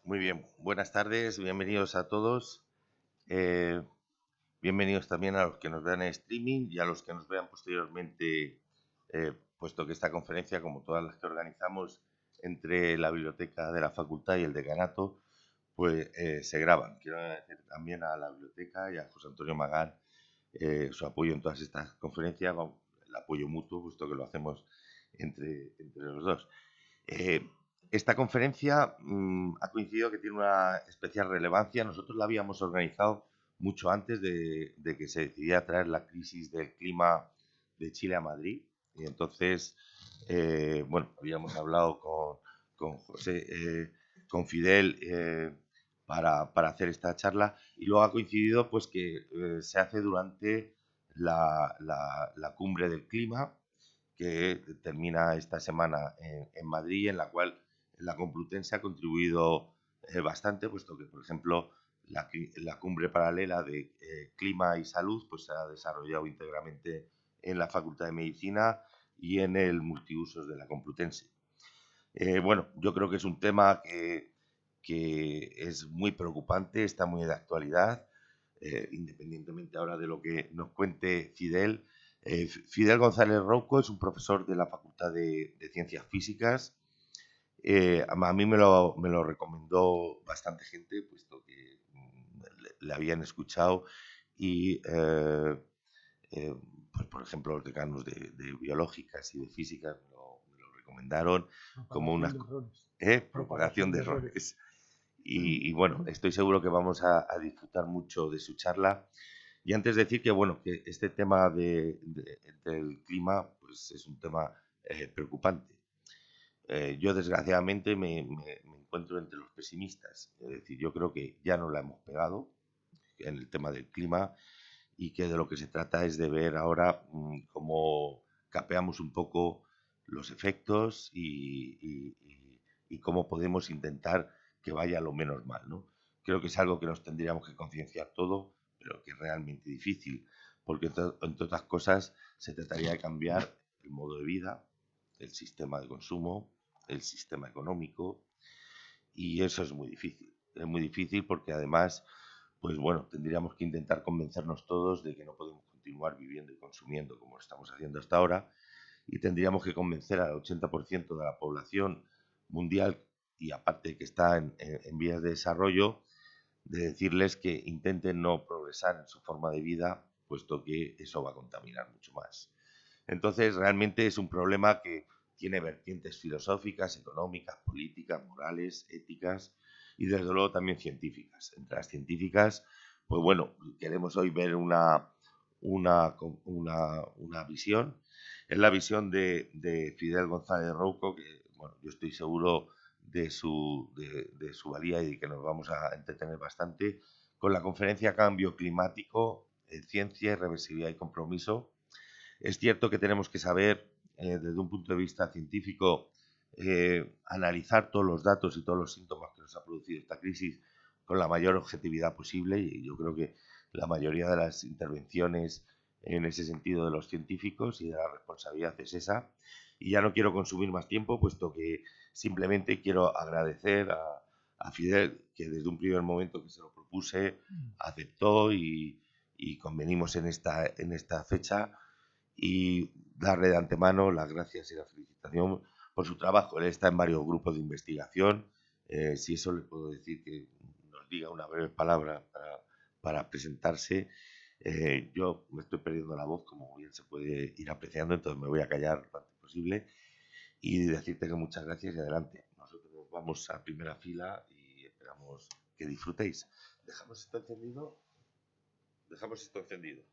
Muy bien, buenas tardes, bienvenidos a todos. Eh, Bienvenidos también a los que nos vean en streaming y a los que nos vean posteriormente, puesto que esta conferencia, como todas las que organizamos entre la biblioteca de la facultad y el decanato, pues se graban. Quiero agradecer también a la biblioteca y a José Antonio Magán su apoyo en todas estas conferencias, el apoyo mutuo, puesto que lo hacemos entre los dos. Eh, Esta conferencia ha coincidido que tiene una especial relevancia. Nosotros la habíamos organizado mucho antes de que se decidiera traer la crisis del clima de Chile a Madrid. Y entonces, bueno, habíamos hablado con José, con Fidel, para hacer esta charla. Y luego ha coincidido pues que se hace durante la cumbre del clima, que termina esta semana en Madrid, en la cual la Complutense ha contribuido bastante, puesto que, por ejemplo, la cumbre paralela de clima y salud pues, se ha desarrollado íntegramente en la Facultad de Medicina y en el multiusos de la Complutense. Bueno, yo creo que es un tema que es muy preocupante, está muy de actualidad, independientemente ahora de lo que nos cuente Fidel. Fidel González Rouco es un profesor de la Facultad de Ciencias Físicas. A mí me lo recomendó bastante gente, puesto que le habían escuchado y, eh, pues, por ejemplo, los decanos de biológicas y de físicas me lo recomendaron como una propagación de errores. Y bueno, estoy seguro que vamos a disfrutar mucho de su charla. Y antes decir que, bueno, que este tema del clima pues es un tema preocupante. Yo, desgraciadamente, me encuentro entre los pesimistas. Es decir, yo creo que ya no la hemos pegado en el tema del clima y que de lo que se trata es de ver ahora cómo capeamos un poco los efectos y cómo podemos intentar que vaya lo menos mal, ¿no? Creo que es algo que nos tendríamos que concienciar todo, pero que es realmente difícil, porque entre otras cosas se trataría de cambiar el modo de vida, el sistema de consumo, el sistema económico, y eso es muy difícil. Es muy difícil porque además, pues bueno, tendríamos que intentar convencernos todos de que no podemos continuar viviendo y consumiendo como lo estamos haciendo hasta ahora, y tendríamos que convencer al 80% de la población mundial, y aparte que está en vías de desarrollo, de decirles que intenten no progresar en su forma de vida, puesto que eso va a contaminar mucho más. Entonces, realmente es un problema que tiene vertientes filosóficas, económicas, políticas, morales, éticas y, desde luego, también científicas. Entre las científicas, pues bueno, queremos hoy ver una visión. Es la visión de Fidel González Rouco, que, bueno, yo estoy seguro de su valía y de que nos vamos a entretener bastante con la conferencia Cambio Climático, Ciencia, Irreversibilidad y Compromiso. Es cierto que tenemos que saber, desde un punto de vista científico, analizar todos los datos y todos los síntomas que nos ha producido esta crisis con la mayor objetividad posible, y yo creo que la mayoría de las intervenciones en ese sentido de los científicos y de la responsabilidad es esa. Y ya no quiero consumir más tiempo, puesto que simplemente quiero agradecer a Fidel, que desde un primer momento que se lo propuse aceptó y convenimos en esta fecha, y darle de antemano las gracias y la felicitación por su trabajo. Él está en varios grupos de investigación. Si eso le puedo decir que nos diga una breve palabra para presentarse. Yo me estoy perdiendo la voz, como bien se puede ir apreciando, entonces me voy a callar lo antes posible y decirte que muchas gracias y adelante. Nosotros vamos a primera fila y esperamos que disfrutéis. ¿Dejamos esto encendido? Dejamos esto encendido.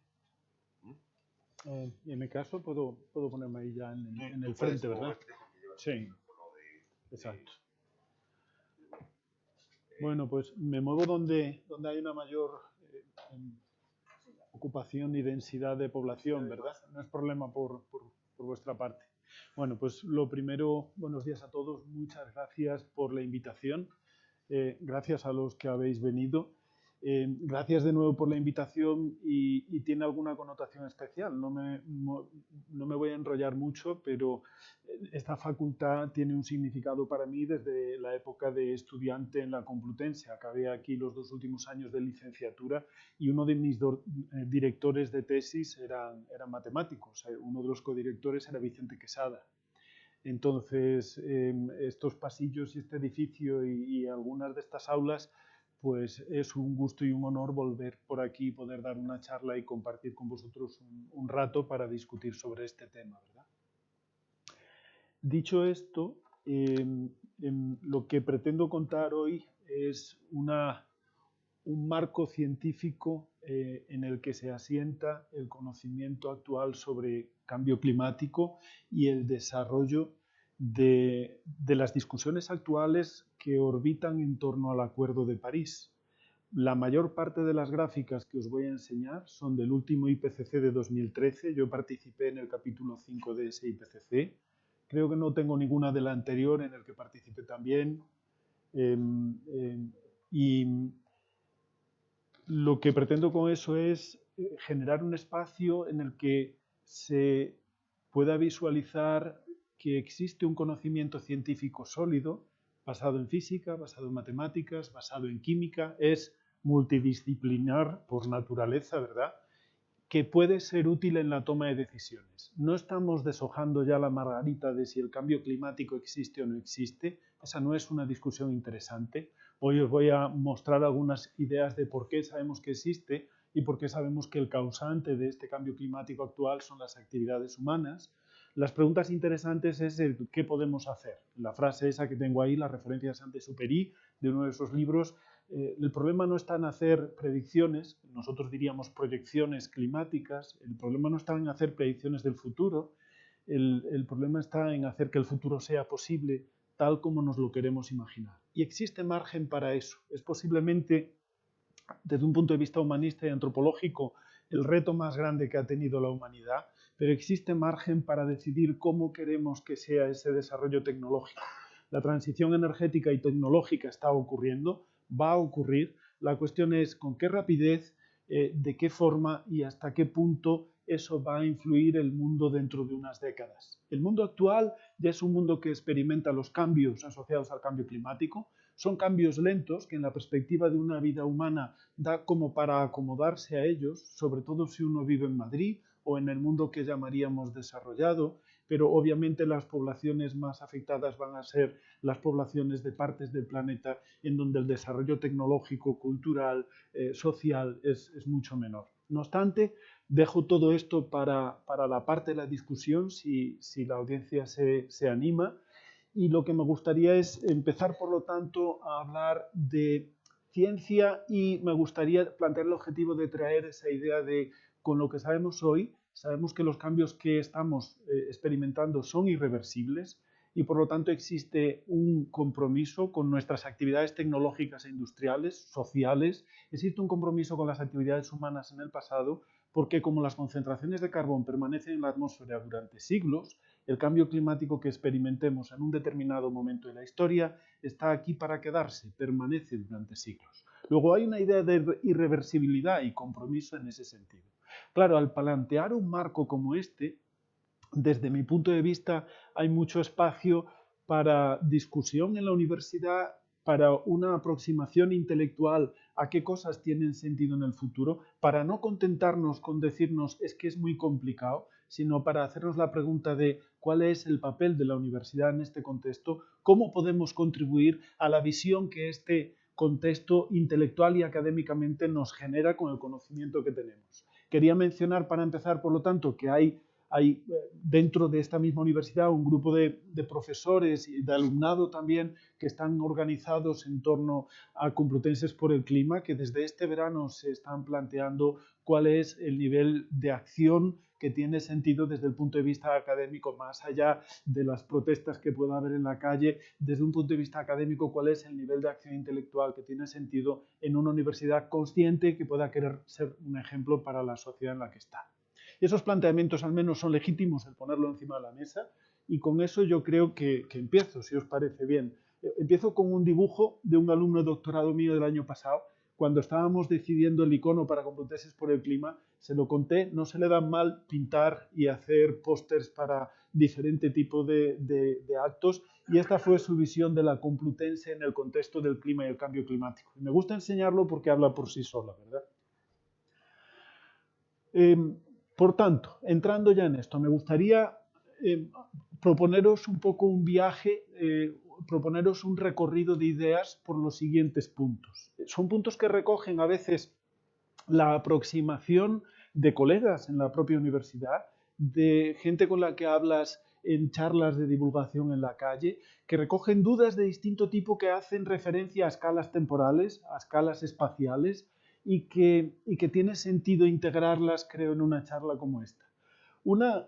En mi caso puedo ponerme ahí ya en el puedes frente, ¿verdad? moverte porque llevas el Sí, micrófono exacto. Bueno, pues me muevo donde hay una mayor ocupación y densidad de población, ¿verdad? No es problema por vuestra parte. Bueno, pues lo primero, buenos días a todos. Muchas gracias por la invitación. Gracias a los que habéis venido. Gracias de nuevo por la invitación y tiene alguna connotación especial. No me voy a enrollar mucho, pero esta facultad tiene un significado para mí desde la época de estudiante en la Complutense. Acabé aquí los 2 últimos años de licenciatura y uno de mis directores de tesis eran matemáticos. Uno de los codirectores era Vicente Quesada. Entonces, estos pasillos y este edificio y algunas de estas aulas, pues es un gusto y un honor volver por aquí y poder dar una charla y compartir con vosotros un rato para discutir sobre este tema, ¿verdad? Dicho esto, lo que pretendo contar hoy es un marco científico en el que se asienta el conocimiento actual sobre cambio climático y el desarrollo de las discusiones actuales que orbitan en torno al Acuerdo de París. La mayor parte de las gráficas que os voy a enseñar son del último IPCC de 2013. Yo participé en el capítulo 5 de ese IPCC. Creo que no tengo ninguna de la anterior en el que participé también. Y lo que pretendo con eso es generar un espacio en el que se pueda visualizar que existe un conocimiento científico sólido, basado en física, basado en matemáticas, basado en química, es multidisciplinar por naturaleza, ¿verdad?, que puede ser útil en la toma de decisiones. No estamos deshojando ya la margarita de si el cambio climático existe o no existe. Esa no es una discusión interesante. Hoy os voy a mostrar algunas ideas de por qué sabemos que existe y por qué sabemos que el causante de este cambio climático actual son las actividades humanas. Las preguntas interesantes es el qué podemos hacer. La frase esa que tengo ahí, la referencia a Saint-Exupéry, de uno de esos libros, el problema no está en hacer predicciones, nosotros diríamos proyecciones climáticas, el problema no está en hacer predicciones del futuro, el problema está en hacer que el futuro sea posible tal como nos lo queremos imaginar. Y existe margen para eso. Es posiblemente, desde un punto de vista humanista y antropológico, el reto más grande que ha tenido la humanidad, pero existe margen para decidir cómo queremos que sea ese desarrollo tecnológico. La transición energética y tecnológica está ocurriendo, va a ocurrir. La cuestión es con qué rapidez, de qué forma y hasta qué punto eso va a influir el mundo dentro de unas décadas. El mundo actual ya es un mundo que experimenta los cambios asociados al cambio climático. Son cambios lentos que en la perspectiva de una vida humana da como para acomodarse a ellos, sobre todo si uno vive en Madrid o en el mundo que llamaríamos desarrollado, pero obviamente las poblaciones más afectadas van a ser las poblaciones de partes del planeta en donde el desarrollo tecnológico, cultural, social es mucho menor. No obstante, dejo todo esto para la parte de la discusión, si la audiencia se anima, y lo que me gustaría es empezar, por lo tanto, a hablar de ciencia y me gustaría plantear el objetivo de traer esa idea de, con lo que sabemos hoy, sabemos que los cambios que estamos experimentando son irreversibles y por lo tanto existe un compromiso con nuestras actividades tecnológicas e industriales, sociales, existe un compromiso con las actividades humanas en el pasado, porque como las concentraciones de carbón permanecen en la atmósfera durante siglos, el cambio climático que experimentemos en un determinado momento de la historia está aquí para quedarse, permanece durante siglos. Luego hay una idea de irreversibilidad y compromiso en ese sentido. Claro, al plantear un marco como este, desde mi punto de vista hay mucho espacio para discusión en la universidad, para una aproximación intelectual a qué cosas tienen sentido en el futuro, para no contentarnos con decirnos es que es muy complicado, sino para hacernos la pregunta de cuál es el papel de la universidad en este contexto, cómo podemos contribuir a la visión que este contexto intelectual y académicamente nos genera con el conocimiento que tenemos. Quería mencionar para empezar, por lo tanto, que hay dentro de esta misma universidad un grupo de profesores y de alumnado también que están organizados en torno a Complutenses por el Clima, que desde este verano se están planteando cuál es el nivel de acción que tiene sentido desde el punto de vista académico, más allá de las protestas que pueda haber en la calle, desde un punto de vista académico, cuál es el nivel de acción intelectual que tiene sentido en una universidad consciente que pueda querer ser un ejemplo para la sociedad en la que está. Esos planteamientos al menos son legítimos el ponerlo encima de la mesa y con eso yo creo que empiezo, si os parece bien. Empiezo con un dibujo de un alumno de doctorado mío del año pasado. cuando estábamos decidiendo el icono para Complutenses por el clima, se lo conté, no se le da mal pintar y hacer pósters para diferente tipo de actos, y esta fue su visión de la Complutense en el contexto del clima y el cambio climático. Y me gusta enseñarlo porque habla por sí sola, ¿verdad? Por tanto, entrando ya en esto, me gustaría proponeros un poco un viaje, proponeros un recorrido de ideas por los siguientes puntos. Son puntos que recogen a veces la aproximación de colegas en la propia universidad, de gente con la que hablas en charlas de divulgación en la calle, que recogen dudas de distinto tipo que hacen referencia a escalas temporales, a escalas espaciales, y que tiene sentido integrarlas, creo, en una charla como esta.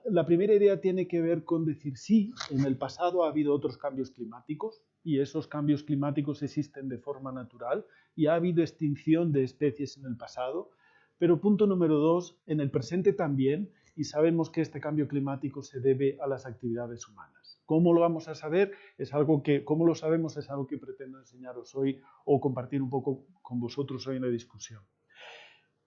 La primera idea tiene que ver con decir sí, en el pasado ha habido otros cambios climáticos y esos cambios climáticos existen de forma natural y ha habido extinción de especies en el pasado, pero punto número dos, en el presente también, y sabemos que este cambio climático se debe a las actividades humanas. ¿Cómo lo vamos a saber? ¿Cómo lo sabemos? Es algo que pretendo enseñaros hoy o compartir un poco con vosotros hoy en la discusión.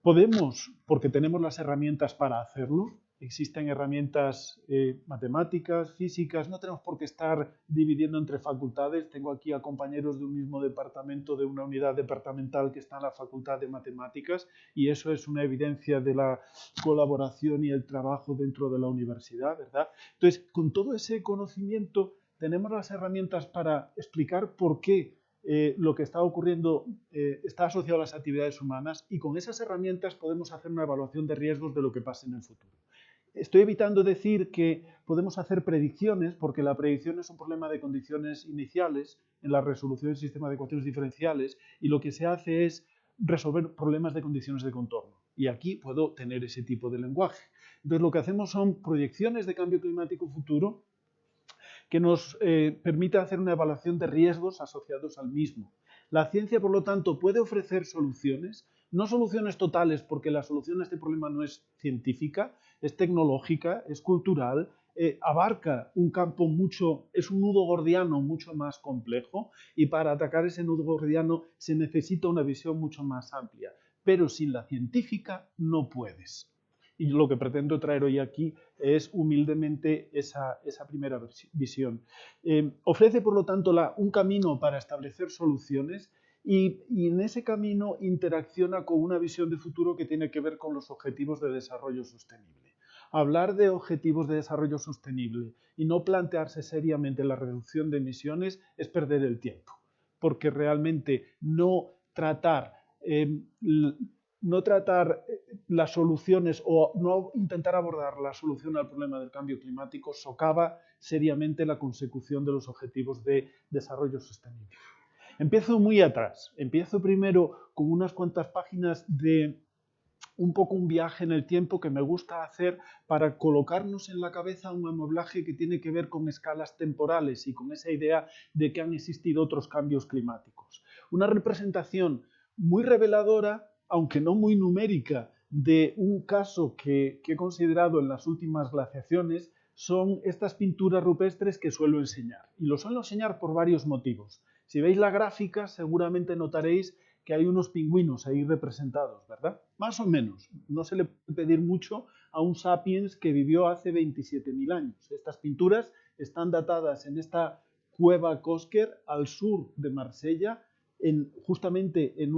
Podemos, porque tenemos las herramientas para hacerlo, existen herramientas matemáticas, físicas, no tenemos por qué estar dividiendo entre facultades. Tengo aquí a compañeros de un mismo departamento, de una unidad departamental que está en la Facultad de Matemáticas, y eso es una evidencia de la colaboración y el trabajo dentro de la universidad, ¿verdad? Entonces, con todo ese conocimiento, tenemos las herramientas para explicar por qué lo que está ocurriendo está asociado a las actividades humanas, y con esas herramientas podemos hacer una evaluación de riesgos de lo que pase en el futuro. Estoy evitando decir que podemos hacer predicciones, porque la predicción es un problema de condiciones iniciales en la resolución del sistema de ecuaciones diferenciales, y lo que se hace es resolver problemas de condiciones de contorno. Y aquí puedo tener ese tipo de lenguaje. Entonces, lo que hacemos son proyecciones de cambio climático futuro que nos permite hacer una evaluación de riesgos asociados al mismo. La ciencia, por lo tanto, puede ofrecer soluciones, no soluciones totales, porque la solución a este problema no es científica, es tecnológica, es cultural, abarca un campo es un nudo gordiano mucho más complejo, y para atacar ese nudo gordiano se necesita una visión mucho más amplia. Pero sin la científica no puedes. Y lo que pretendo traer hoy aquí es humildemente esa primera visión. Ofrece, por lo tanto, un camino para establecer soluciones, y en ese camino interacciona con una visión de futuro que tiene que ver con los objetivos de desarrollo sostenible. Hablar de objetivos de desarrollo sostenible y no plantearse seriamente la reducción de emisiones es perder el tiempo, porque realmente no tratar las soluciones o no intentar abordar la solución al problema del cambio climático socava seriamente la consecución de los objetivos de desarrollo sostenible. Empiezo muy atrás. Empiezo primero con unas cuantas páginas de un poco un viaje en el tiempo que me gusta hacer para colocarnos en la cabeza un amueblaje que tiene que ver con escalas temporales y con esa idea de que han existido otros cambios climáticos. Una representación muy reveladora, aunque no muy numérica, de un caso que he considerado en las últimas glaciaciones, son estas pinturas rupestres que suelo enseñar. Y lo suelo enseñar por varios motivos. Si veis la gráfica, seguramente notaréis que hay unos pingüinos ahí representados, ¿verdad? Más o menos. No se le puede pedir mucho a un sapiens que vivió hace 27.000 años. Estas pinturas están datadas en esta cueva Cosquer, al sur de Marsella, justamente en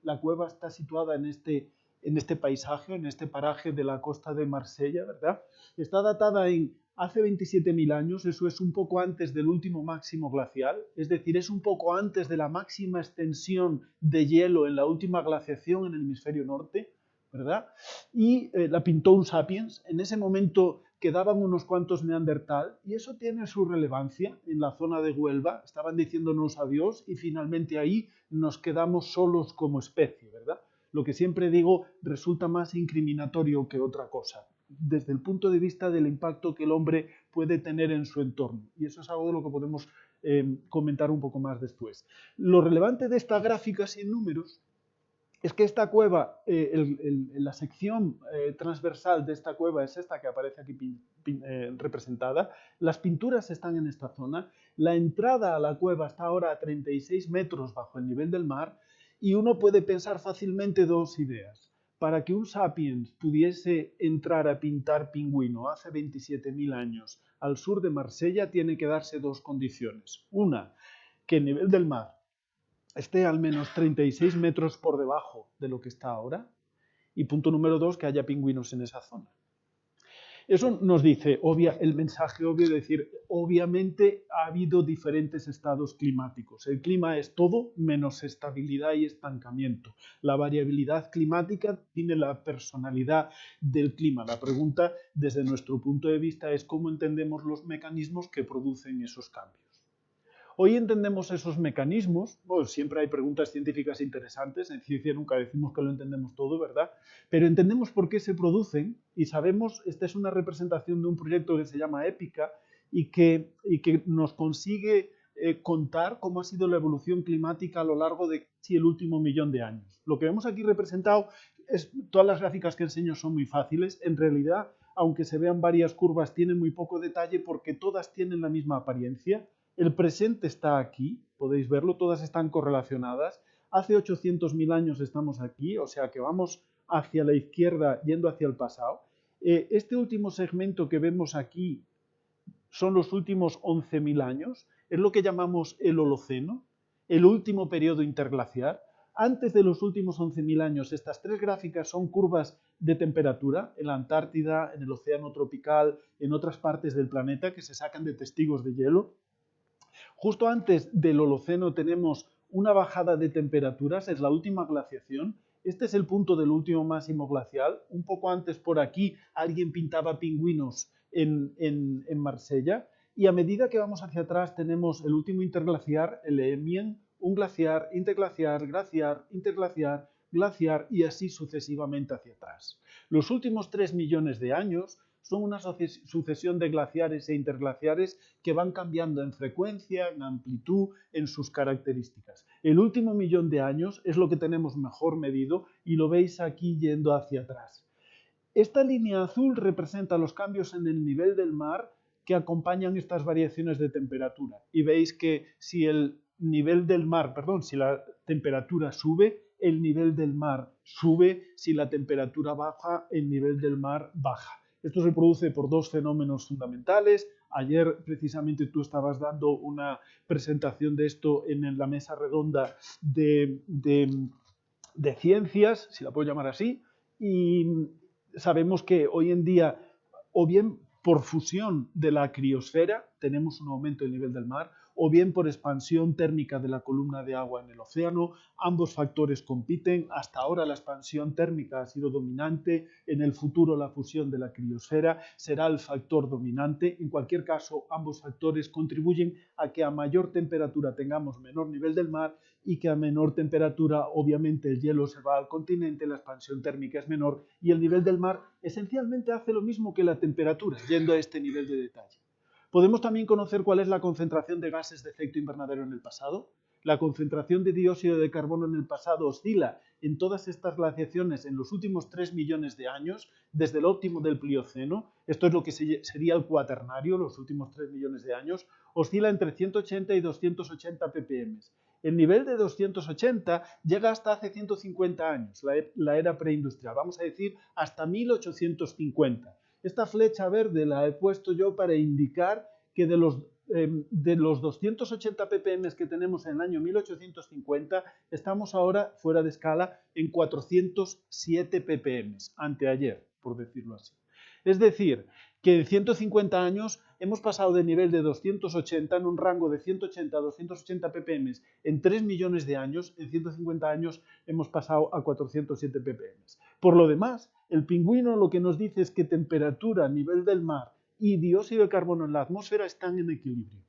la cueva está situada en este paisaje, en este paraje de la costa de Marsella, ¿verdad? Está datada hace 27.000 años, eso es un poco antes del último máximo glacial, es decir, es un poco antes de la máxima extensión de hielo en la última glaciación en el hemisferio norte, ¿verdad? Y la pintó un sapiens. En ese momento quedaban unos cuantos neandertal, y eso tiene su relevancia en la zona de Huelva. Estaban diciéndonos adiós y finalmente ahí nos quedamos solos como especie, ¿verdad? Lo que siempre digo resulta más incriminatorio que otra cosa, desde el punto de vista del impacto que el hombre puede tener en su entorno. Y eso es algo de lo que podemos comentar un poco más después. Lo relevante de esta gráfica sin números es que esta cueva, la sección transversal de esta cueva es esta que aparece aquí representada. Las pinturas están en esta zona. La entrada a la cueva está ahora a 36 metros bajo el nivel del mar, Y uno puede pensar fácilmente dos ideas. Para que un sapiens pudiese entrar a pintar pingüino hace 27.000 años al sur de Marsella, tiene que darse dos condiciones. Una, que el nivel del mar esté al menos 36 metros por debajo de lo que está ahora. Y punto número dos, que haya pingüinos en esa zona. Eso nos dice el mensaje obvio de decir, obviamente ha habido diferentes estados climáticos. El clima es todo menos estabilidad y estancamiento. La variabilidad climática tiene la personalidad del clima. La pregunta, desde nuestro punto de vista, es cómo entendemos los mecanismos que producen esos cambios. Hoy entendemos esos mecanismos, bueno, siempre hay preguntas científicas interesantes, en ciencia nunca decimos que lo entendemos todo, ¿verdad? Pero entendemos por qué se producen y sabemos, esta es una representación de un proyecto que se llama EPICA y que nos consigue contar cómo ha sido la evolución climática a lo largo de casi el último millón de años. Lo que vemos aquí representado, todas las gráficas que enseño son muy fáciles, en realidad, aunque se vean varias curvas, tienen muy poco detalle porque todas tienen la misma apariencia. El presente está aquí, podéis verlo, todas están correlacionadas. Hace 800.000 años estamos aquí, o sea que vamos hacia la izquierda yendo hacia el pasado. Este último segmento que vemos aquí son los últimos 11.000 años, es lo que llamamos el Holoceno, el último periodo interglaciar. Antes de los últimos 11.000 años, estas tres gráficas son curvas de temperatura en la Antártida, en el océano tropical, en otras partes del planeta que se sacan de testigos de hielo. Justo antes del Holoceno tenemos una bajada de temperaturas, es la última glaciación. Este es el punto del último máximo glacial. Un poco antes por aquí alguien pintaba pingüinos en Marsella. Y a medida que vamos hacia atrás tenemos el último interglaciar, el Eemien, un glaciar, interglaciar, glaciar, interglaciar, glaciar y así sucesivamente hacia atrás. Los últimos 3 millones de años son una sucesión de glaciares e interglaciares que van cambiando en frecuencia, en amplitud, en sus características. El último millón de años es lo que tenemos mejor medido y lo veis aquí yendo hacia atrás. Esta línea azul representa los cambios en el nivel del mar que acompañan estas variaciones de temperatura. Y veis que si el nivel del mar, si la temperatura sube, el nivel del mar sube, si la temperatura baja, el nivel del mar baja. Esto se produce por dos fenómenos fundamentales. Ayer precisamente tú estabas dando una presentación de esto en la mesa redonda de ciencias, si la puedo llamar así, y sabemos que hoy en día, o bien por fusión de la criosfera, tenemos un aumento del nivel del mar, o bien por expansión térmica de la columna de agua en el océano. Ambos factores compiten. Hasta ahora la expansión térmica ha sido dominante. En el futuro la fusión de la criosfera será el factor dominante. En cualquier caso, ambos factores contribuyen a que a mayor temperatura tengamos menor nivel del mar y que a menor temperatura, obviamente, el hielo se va al continente, la expansión térmica es menor y el nivel del mar esencialmente hace lo mismo que la temperatura, yendo a este nivel de detalle. Podemos también conocer cuál es la concentración de gases de efecto invernadero en el pasado. La concentración de dióxido de carbono en el pasado oscila en todas estas glaciaciones en los últimos 3 millones de años, desde el óptimo del Plioceno. Esto es lo que sería el Cuaternario, los últimos 3 millones de años. Oscila entre 180 y 280 ppm. El nivel de 280 llega hasta hace 150 años, la era preindustrial, vamos a decir hasta 1850. Esta flecha verde la he puesto yo para indicar que de los 280 ppm que tenemos en el año 1850, estamos ahora fuera de escala en 407 ppm, anteayer, por decirlo así. Es decir, que en 150 años hemos pasado de nivel de 280 en un rango de 180 a 280 ppm en 3 millones de años, en 150 años hemos pasado a 407 ppm. Por lo demás, el pingüino lo que nos dice es que temperatura, nivel del mar y dióxido de carbono en la atmósfera están en equilibrio.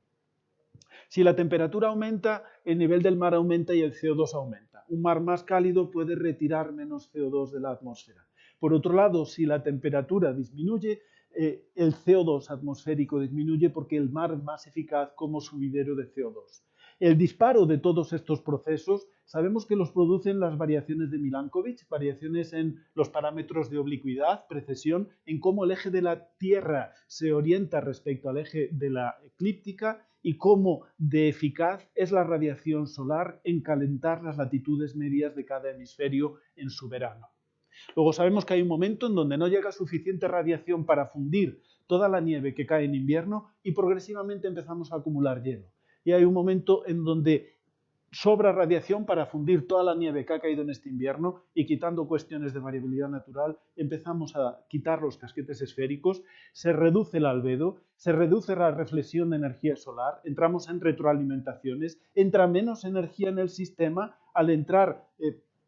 Si la temperatura aumenta, el nivel del mar aumenta y el CO2 aumenta. Un mar más cálido puede retirar menos CO2 de la atmósfera. Por otro lado, si la temperatura disminuye, el CO2 atmosférico disminuye porque el mar es más eficaz como subidero de CO2. El disparo de todos estos procesos sabemos que los producen las variaciones de Milankovitch, variaciones en los parámetros de oblicuidad, precesión, en cómo el eje de la Tierra se orienta respecto al eje de la eclíptica y cómo de eficaz es la radiación solar en calentar las latitudes medias de cada hemisferio en su verano. Luego sabemos que hay un momento en donde no llega suficiente radiación para fundir toda la nieve que cae en invierno y progresivamente empezamos a acumular hielo. Y hay un momento en donde sobra radiación para fundir toda la nieve que ha caído en este invierno y quitando cuestiones de variabilidad natural, empezamos a quitar los casquetes esféricos, se reduce el albedo, se reduce la reflexión de energía solar, entramos en retroalimentaciones, entra menos energía en el sistema al entrar...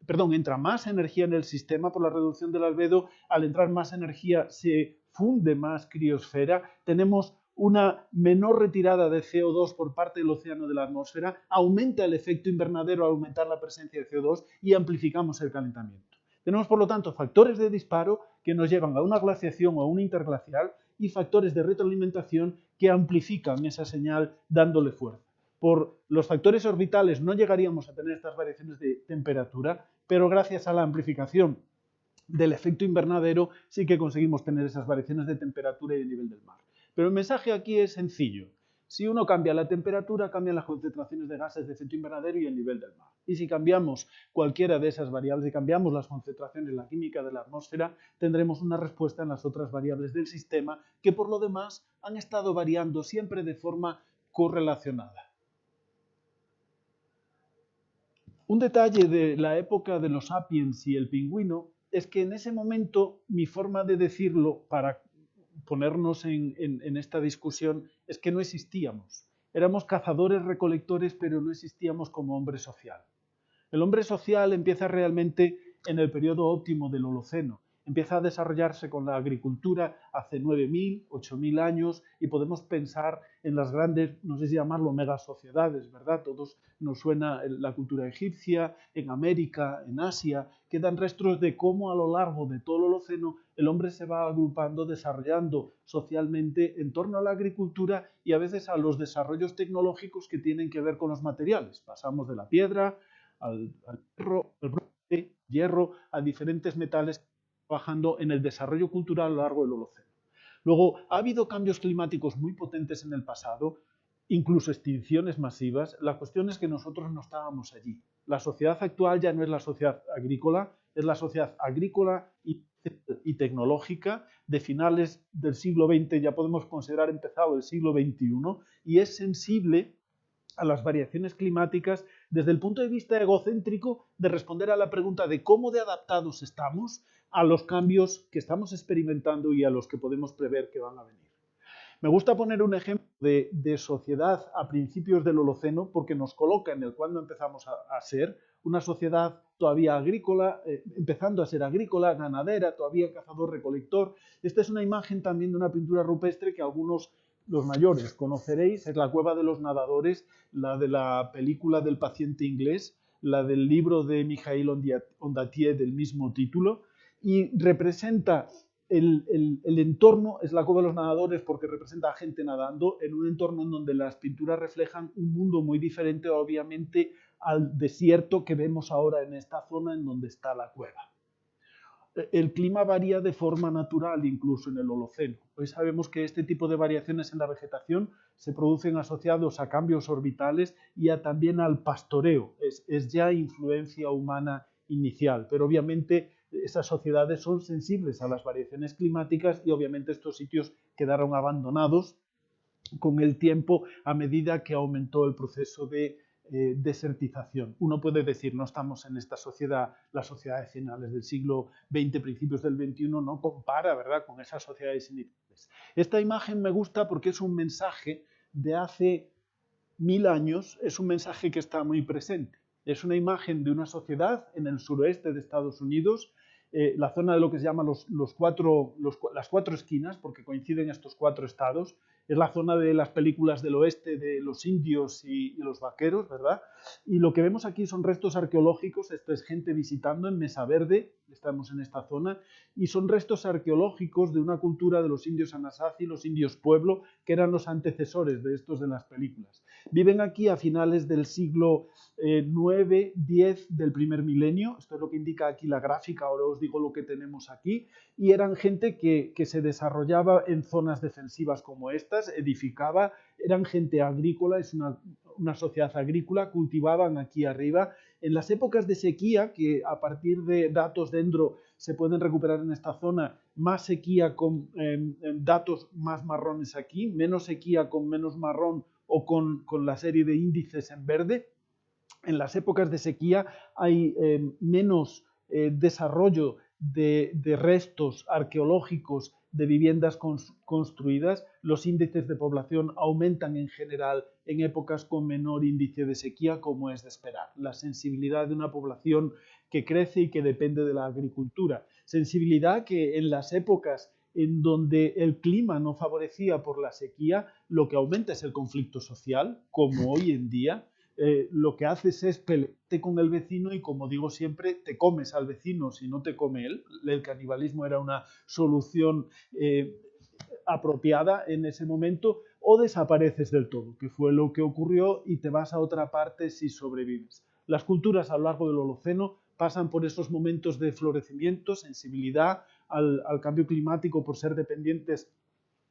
entra más energía en el sistema por la reducción del albedo, al entrar más energía se funde más criosfera, tenemos una menor retirada de CO2 por parte del océano de la atmósfera, aumenta el efecto invernadero al aumentar la presencia de CO2 y amplificamos el calentamiento. Tenemos, por lo tanto, factores de disparo que nos llevan a una glaciación o a una interglacial y factores de retroalimentación que amplifican esa señal dándole fuerza. Por los factores orbitales no llegaríamos a tener estas variaciones de temperatura, pero gracias a la amplificación del efecto invernadero sí que conseguimos tener esas variaciones de temperatura y de nivel del mar. Pero el mensaje aquí es sencillo. Si uno cambia la temperatura, cambian las concentraciones de gases de efecto invernadero y el nivel del mar. Y si cambiamos cualquiera de esas variables y cambiamos las concentraciones, la química de la atmósfera, tendremos una respuesta en las otras variables del sistema que por lo demás han estado variando siempre de forma correlacionada. Un detalle de la época de los sapiens y el pingüino es que en ese momento mi forma de decirlo para ponernos en esta discusión es que no existíamos. Éramos cazadores-recolectores, pero no existíamos como hombre social. El hombre social empieza realmente en el periodo óptimo del Holoceno. Empieza a desarrollarse con la agricultura hace 9.000, 8.000 años y podemos pensar en las grandes, no sé si llamarlo megasociedades, ¿verdad? Todos nos suena la cultura egipcia, en América, en Asia, quedan restos de cómo a lo largo de todo el Holoceno el hombre se va agrupando, desarrollando socialmente en torno a la agricultura y a veces a los desarrollos tecnológicos que tienen que ver con los materiales. Pasamos de la piedra al hierro, a diferentes metales trabajando en el desarrollo cultural a lo largo del Holoceno. Luego, ha habido cambios climáticos muy potentes en el pasado, incluso extinciones masivas. La cuestión es que nosotros no estábamos allí. La sociedad actual ya no es la sociedad agrícola, es la sociedad agrícola y tecnológica de finales del siglo XX, ya podemos considerar empezado el siglo XXI, y es sensible a las variaciones climáticas desde el punto de vista egocéntrico de responder a la pregunta de cómo de adaptados estamos a los cambios que estamos experimentando y a los que podemos prever que van a venir. Me gusta poner un ejemplo de sociedad a principios del Holoceno porque nos coloca en el cuando empezamos a ser una sociedad todavía agrícola, empezando a ser agrícola, ganadera, todavía cazador-recolector. Esta es una imagen también de una pintura rupestre que algunos, los mayores, conoceréis, es la Cueva de los Nadadores, la de la película del paciente inglés, la del libro de Mikhail Ondatier del mismo título, y representa el entorno, es la Cueva de los Nadadores porque representa a gente nadando en un entorno en donde las pinturas reflejan un mundo muy diferente, obviamente, al desierto que vemos ahora en esta zona en donde está la cueva. El clima varía de forma natural incluso en el Holoceno. Hoy sabemos que este tipo de variaciones en la vegetación se producen asociados a cambios orbitales y también al pastoreo. Es ya influencia humana inicial, pero obviamente esas sociedades son sensibles a las variaciones climáticas y obviamente estos sitios quedaron abandonados con el tiempo a medida que aumentó el proceso de desertización. Uno puede decir, no estamos en esta sociedad, la sociedad de finales del siglo XX, principios del XXI, no compara, ¿verdad?, con esas sociedades iniciales. Esta imagen me gusta porque es un mensaje de hace 1000 años, es un mensaje que está muy presente. Es una imagen de una sociedad en el suroeste de Estados Unidos, la zona de lo que se llama las cuatro esquinas, porque coinciden estos 4 estados. Es la zona de las películas del oeste de los indios y los vaqueros, ¿verdad? Y lo que vemos aquí son restos arqueológicos, esto es gente visitando en Mesa Verde, estamos en esta zona, y son restos arqueológicos de una cultura de los indios Anasazi, los indios Pueblo, que eran los antecesores de estos de las películas. Viven aquí a finales del siglo IX, X del primer milenio, esto es lo que indica aquí la gráfica, ahora os digo lo que tenemos aquí, y eran gente que se desarrollaba en zonas defensivas como esta, casas, edificaba, eran gente agrícola, es una sociedad agrícola, cultivaban aquí arriba. En las épocas de sequía, que a partir de datos dendro se pueden recuperar en esta zona, más sequía con datos más marrones aquí, menos sequía con menos marrón o con la serie de índices en verde. En las épocas de sequía hay menos desarrollo de restos arqueológicos de viviendas construidas, los índices de población aumentan en general en épocas con menor índice de sequía, como es de esperar. La sensibilidad de una población que crece y que depende de la agricultura. Sensibilidad que en las épocas en donde el clima no favorecía por la sequía, lo que aumenta es el conflicto social, como hoy en día. Lo que haces es pelearte con el vecino y, como digo siempre, te comes al vecino si no te come él. El canibalismo era una solución apropiada en ese momento, o desapareces del todo, que fue lo que ocurrió, y te vas a otra parte si sobrevives. Las culturas a lo largo del Holoceno pasan por esos momentos de florecimiento, sensibilidad al cambio climático por ser dependientes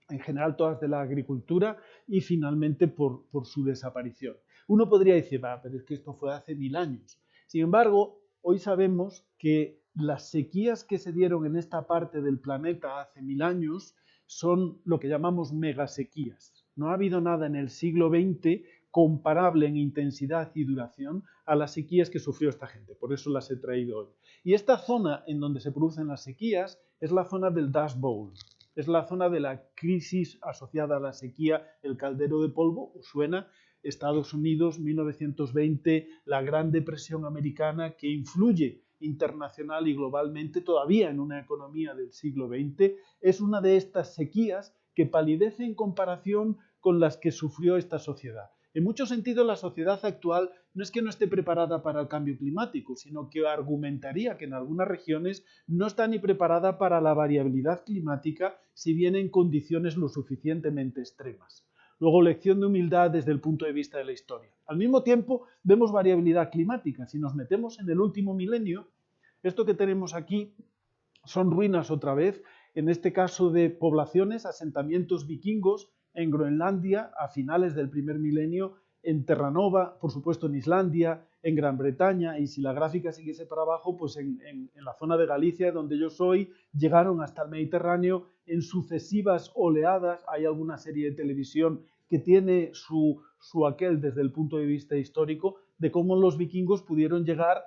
en general todas de la agricultura, y finalmente por su desaparición. Uno podría decir, pero es que esto fue hace 1000 años. Sin embargo, hoy sabemos que las sequías que se dieron en esta parte del planeta hace 1000 años son lo que llamamos megasequías. No ha habido nada en el siglo XX comparable en intensidad y duración a las sequías que sufrió esta gente. Por eso las he traído hoy. Y esta zona en donde se producen las sequías es la zona del Dust Bowl. Es la zona de la crisis asociada a la sequía, el caldero de polvo. ¿Os suena? Estados Unidos, 1920, la Gran Depresión americana, que influye internacional y globalmente todavía en una economía del siglo XX, es una de estas sequías que palidece en comparación con las que sufrió esta sociedad. En muchos sentidos, la sociedad actual no es que no esté preparada para el cambio climático, sino que argumentaría que en algunas regiones no está ni preparada para la variabilidad climática, si bien en condiciones lo suficientemente extremas. Luego, lección de humildad desde el punto de vista de la historia. Al mismo tiempo, vemos variabilidad climática. Si nos metemos en el último milenio, esto que tenemos aquí son ruinas otra vez, en este caso de poblaciones, asentamientos vikingos en Groenlandia a finales del primer milenio, en Terranova, por supuesto en Islandia, en Gran Bretaña, y si la gráfica siguiese para abajo, pues en la zona de Galicia, donde yo soy, llegaron hasta el Mediterráneo en sucesivas oleadas. Hay alguna serie de televisión que tiene su aquel desde el punto de vista histórico, de cómo los vikingos pudieron llegar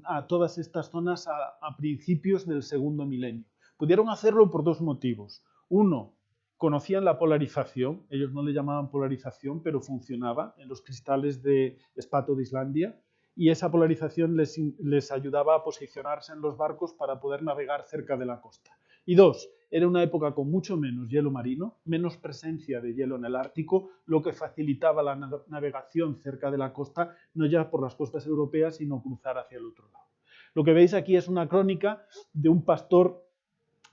a todas estas zonas a principios del segundo milenio. Pudieron hacerlo por dos motivos. Uno, conocían la polarización, ellos no le llamaban polarización, pero funcionaba en los cristales de Espato de Islandia, y esa polarización les ayudaba a posicionarse en los barcos para poder navegar cerca de la costa. Y dos, era una época con mucho menos hielo marino, menos presencia de hielo en el Ártico, lo que facilitaba la navegación cerca de la costa, no ya por las costas europeas, sino cruzar hacia el otro lado. Lo que veis aquí es una crónica de un pastor,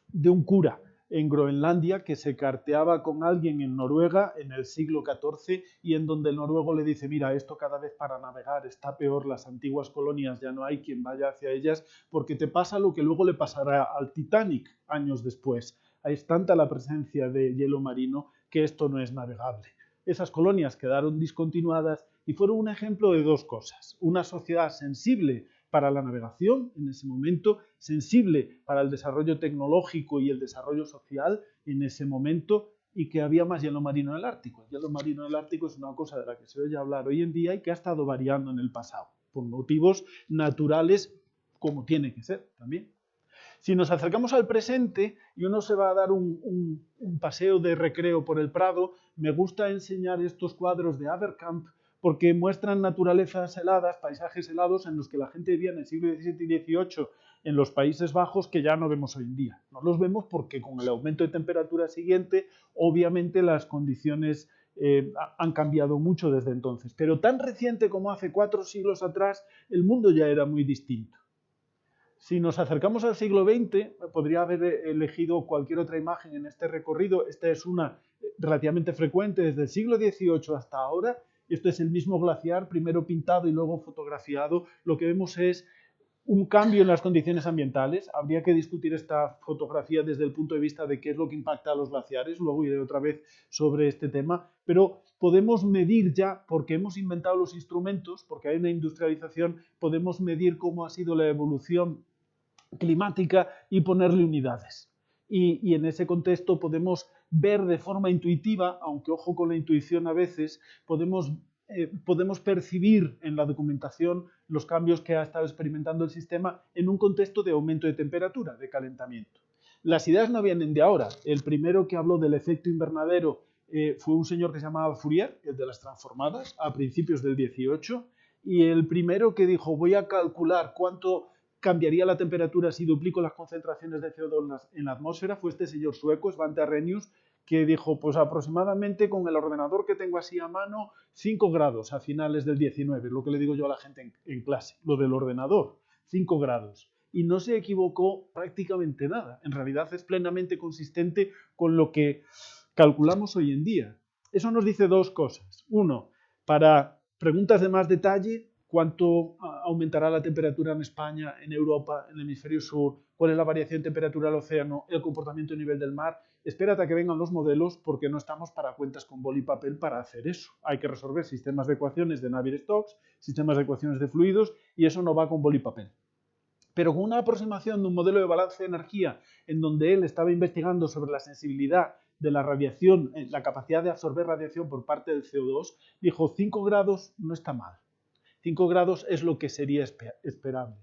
de un cura en Groenlandia, que se carteaba con alguien en Noruega en el siglo XIV, y en donde el noruego le dice: mira, esto cada vez para navegar está peor, las antiguas colonias ya no hay quien vaya hacia ellas, porque te pasa lo que luego le pasará al Titanic años después. Es tanta la presencia de hielo marino que esto no es navegable. Esas colonias quedaron discontinuadas y fueron un ejemplo de dos cosas: una sociedad sensible para la navegación en ese momento, sensible para el desarrollo tecnológico y el desarrollo social en ese momento, y que había más hielo marino en el Ártico. El hielo marino en el Ártico es una cosa de la que se oye hablar hoy en día y que ha estado variando en el pasado, por motivos naturales, como tiene que ser también. Si nos acercamos al presente y uno se va a dar un paseo de recreo por el Prado, me gusta enseñar estos cuadros de Averkamp, porque muestran naturalezas heladas, paisajes helados en los que la gente vivía en el siglo XVII y XVIII en los Países Bajos, que ya no vemos hoy en día. No los vemos porque con el aumento de temperatura siguiente, obviamente las condiciones han cambiado mucho desde entonces. Pero tan reciente como hace 4 siglos atrás, el mundo ya era muy distinto. Si nos acercamos al siglo XX, podría haber elegido cualquier otra imagen en este recorrido. Esta es una relativamente frecuente desde el siglo XVIII hasta ahora. Esto es el mismo glaciar, primero pintado y luego fotografiado. Lo que vemos es un cambio en las condiciones ambientales. Habría que discutir esta fotografía desde el punto de vista de qué es lo que impacta a los glaciares. Luego iré otra vez sobre este tema. Pero podemos medir ya, porque hemos inventado los instrumentos, porque hay una industrialización, podemos medir cómo ha sido la evolución climática y ponerle unidades. Y en ese contexto podemos ver de forma intuitiva, aunque ojo con la intuición a veces, podemos percibir en la documentación los cambios que ha estado experimentando el sistema en un contexto de aumento de temperatura, de calentamiento. Las ideas no vienen de ahora. El primero que habló del efecto invernadero fue un señor que se llamaba Fourier, el de las transformadas, a principios del 18, y el primero que dijo, voy a calcular cuánto cambiaría la temperatura si duplico las concentraciones de CO2 en la atmósfera, fue este señor sueco, Svante Arrhenius, que dijo, pues aproximadamente con el ordenador que tengo así a mano, 5 grados a finales del 19, lo que le digo yo a la gente en clase, lo del ordenador, 5 grados. Y no se equivocó prácticamente nada. En realidad es plenamente consistente con lo que calculamos hoy en día. Eso nos dice dos cosas. Uno, para preguntas de más detalle, cuánto aumentará la temperatura en España, en Europa, en el hemisferio sur, cuál es la variación de temperatura del océano, el comportamiento a nivel del mar. Espérate a que vengan los modelos porque no estamos para cuentas con boli y papel para hacer eso. Hay que resolver sistemas de ecuaciones de Navier-Stokes, sistemas de ecuaciones de fluidos y eso no va con boli y papel. Pero con una aproximación de un modelo de balance de energía en donde él estaba investigando sobre la sensibilidad de la radiación, la capacidad de absorber radiación por parte del CO2, dijo 5 grados no está mal. 5 grados es lo que sería esperable.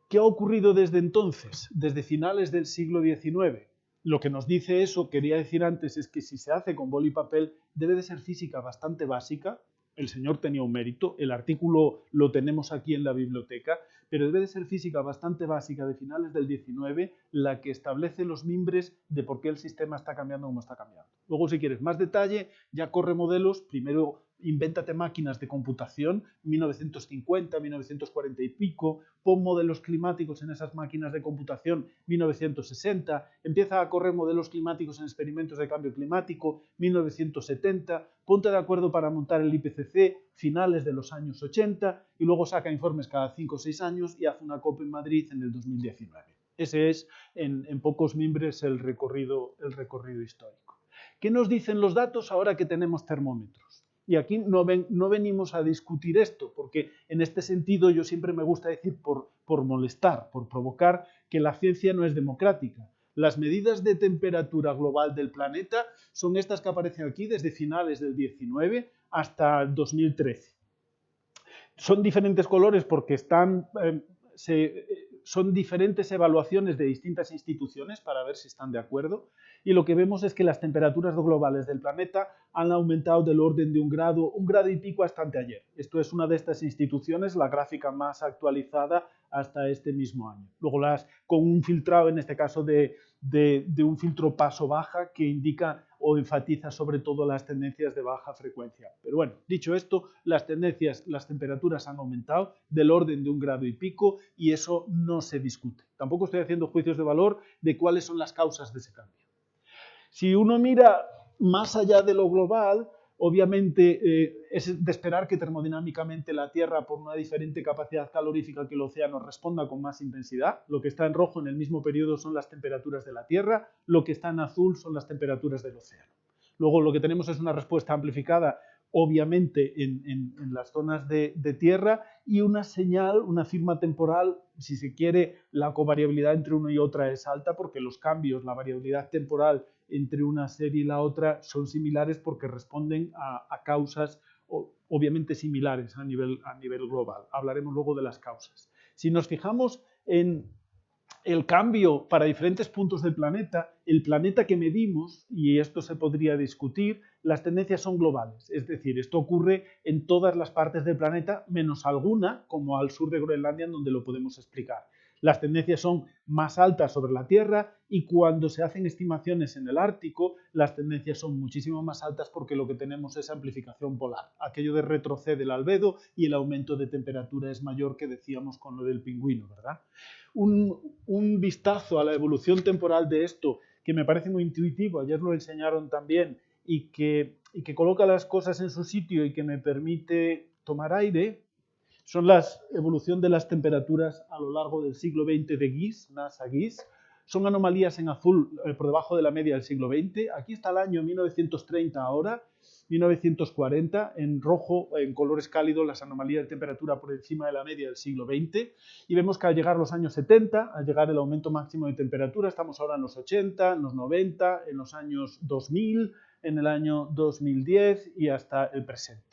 ¿Qué ha ocurrido desde entonces? Desde finales del siglo XIX. Lo que nos dice eso, quería decir antes, es que si se hace con boli y papel, debe de ser física bastante básica. El señor tenía un mérito, el artículo lo tenemos aquí en la biblioteca, pero debe de ser física bastante básica de finales del XIX la que establece los mimbres de por qué el sistema está cambiando como está cambiando. Luego, si quieres más detalle, ya corre modelos, primero invéntate máquinas de computación, 1950, 1940 y pico, pon modelos climáticos en esas máquinas de computación, 1960, empieza a correr modelos climáticos en experimentos de cambio climático, 1970, ponte de acuerdo para montar el IPCC, finales de los años 80, y luego saca informes cada 5 o 6 años y hace una COP en Madrid en el 2019. Ese es, en pocos mimbres, el recorrido histórico. ¿Qué nos dicen los datos ahora que tenemos termómetros? Y aquí no venimos a discutir esto, porque en este sentido yo siempre me gusta decir, por molestar, por provocar, que la ciencia no es democrática. Las medidas de temperatura global del planeta son estas que aparecen aquí desde finales del 19 hasta 2013. Son diferentes colores porque son diferentes evaluaciones de distintas instituciones para ver si están de acuerdo, y lo que vemos es que las temperaturas globales del planeta han aumentado del orden de un grado y pico hasta anteayer. Esto es una de estas instituciones, la gráfica más actualizada hasta este mismo año. Luego con un filtrado, en este caso de un filtro paso-baja, que indica o enfatiza sobre todo las tendencias de baja frecuencia. Pero bueno, dicho esto, las temperaturas han aumentado del orden de un grado y pico y eso no se discute. Tampoco estoy haciendo juicios de valor de cuáles son las causas de ese cambio. Si uno mira más allá de lo global, obviamente es de esperar que termodinámicamente la Tierra, por una diferente capacidad calorífica que el océano, responda con más intensidad. Lo que está en rojo en el mismo periodo son las temperaturas de la Tierra, lo que está en azul son las temperaturas del océano. Luego lo que tenemos es una respuesta amplificada, obviamente, en las zonas de tierra y una señal, una firma temporal, si se quiere, la covariabilidad entre una y otra es alta porque los cambios, la variabilidad temporal entre una serie y la otra son similares porque responden a causas obviamente similares a nivel global. Hablaremos luego de las causas. Si nos fijamos en el cambio para diferentes puntos del planeta, el planeta que medimos, y esto se podría discutir, las tendencias son globales. Es decir, esto ocurre en todas las partes del planeta, menos alguna, como al sur de Groenlandia, en donde lo podemos explicar. Las tendencias son más altas sobre la Tierra y cuando se hacen estimaciones en el Ártico, las tendencias son muchísimo más altas porque lo que tenemos es amplificación polar. Aquello de retrocede el albedo y el aumento de temperatura es mayor, que decíamos con lo del pingüino, ¿verdad? Un vistazo a la evolución temporal de esto, que me parece muy intuitivo, ayer lo enseñaron también, y que coloca las cosas en su sitio y que me permite tomar aire. Son la evolución de las temperaturas a lo largo del siglo XX de GIS, NASA-GIS. Son anomalías en azul por debajo de la media del siglo XX. Aquí está el año 1930 ahora, 1940, en rojo, en colores cálidos, las anomalías de temperatura por encima de la media del siglo XX. Y vemos que al llegar los años 70, al llegar el aumento máximo de temperatura, estamos ahora en los 80, en los 90, en los años 2000, en el año 2010 y hasta el presente.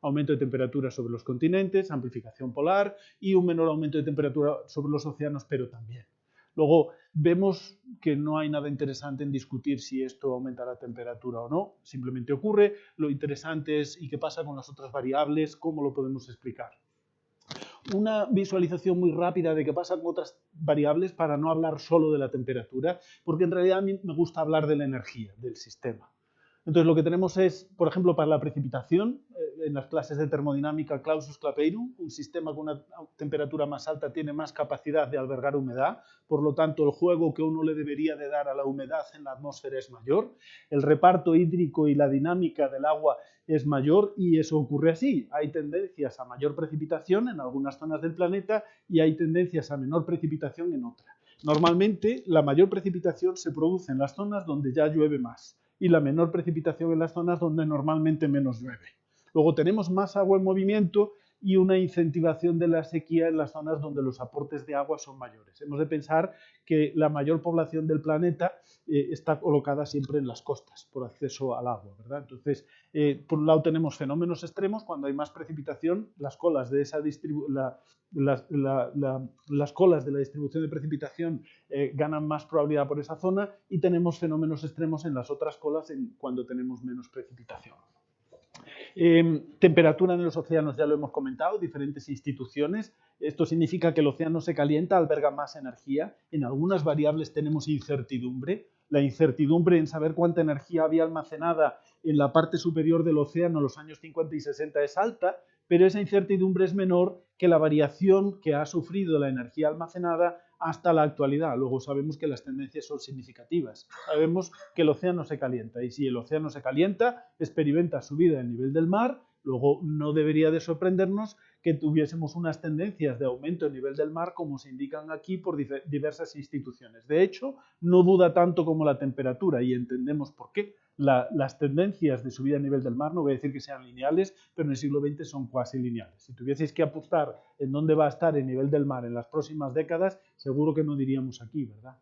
Aumento de temperatura sobre los continentes, amplificación polar y un menor aumento de temperatura sobre los océanos, pero también. Luego vemos que no hay nada interesante en discutir si esto aumenta la temperatura o no, simplemente ocurre. Lo interesante es ¿y qué pasa con las otras variables? ¿Cómo lo podemos explicar? Una visualización muy rápida de qué pasa con otras variables para no hablar solo de la temperatura, porque en realidad a mí me gusta hablar de la energía del sistema. Entonces lo que tenemos es, por ejemplo, para la precipitación, en las clases de termodinámica clausus clapeyron, un sistema con una temperatura más alta tiene más capacidad de albergar humedad, por lo tanto el juego que uno le debería de dar a la humedad en la atmósfera es mayor, el reparto hídrico y la dinámica del agua es mayor y eso ocurre así. Hay tendencias a mayor precipitación en algunas zonas del planeta y hay tendencias a menor precipitación en otras. Normalmente la mayor precipitación se produce en las zonas donde ya llueve más y la menor precipitación en las zonas donde normalmente menos llueve. Luego tenemos más agua en movimiento y una incentivación de la sequía en las zonas donde los aportes de agua son mayores. Hemos de pensar que la mayor población del planeta está colocada siempre en las costas por acceso al agua, ¿verdad? Entonces, por un lado tenemos fenómenos extremos, cuando hay más precipitación, las colas de esa las colas de la distribución de precipitación ganan más probabilidad por esa zona y tenemos fenómenos extremos en las otras colas cuando tenemos menos precipitación. Temperatura en los océanos ya lo hemos comentado, diferentes instituciones. Esto significa que el océano se calienta, alberga más energía. En algunas variables tenemos incertidumbre. La incertidumbre en saber cuánta energía había almacenada en la parte superior del océano en los años 50 y 60 es alta, pero esa incertidumbre es menor que la variación que ha sufrido la energía almacenada hasta la actualidad. Luego sabemos que las tendencias son significativas. Sabemos que el océano se calienta y si el océano se calienta, experimenta subida del nivel del mar. Luego no debería de sorprendernos que tuviésemos unas tendencias de aumento del nivel del mar como se indican aquí por diversas instituciones. De hecho, no duda tanto como la temperatura y entendemos por qué. Las tendencias de subida a nivel del mar, no voy a decir que sean lineales, pero en el siglo XX son cuasi lineales. Si tuvieseis que apostar en dónde va a estar el nivel del mar en las próximas décadas, seguro que no diríamos aquí, ¿verdad?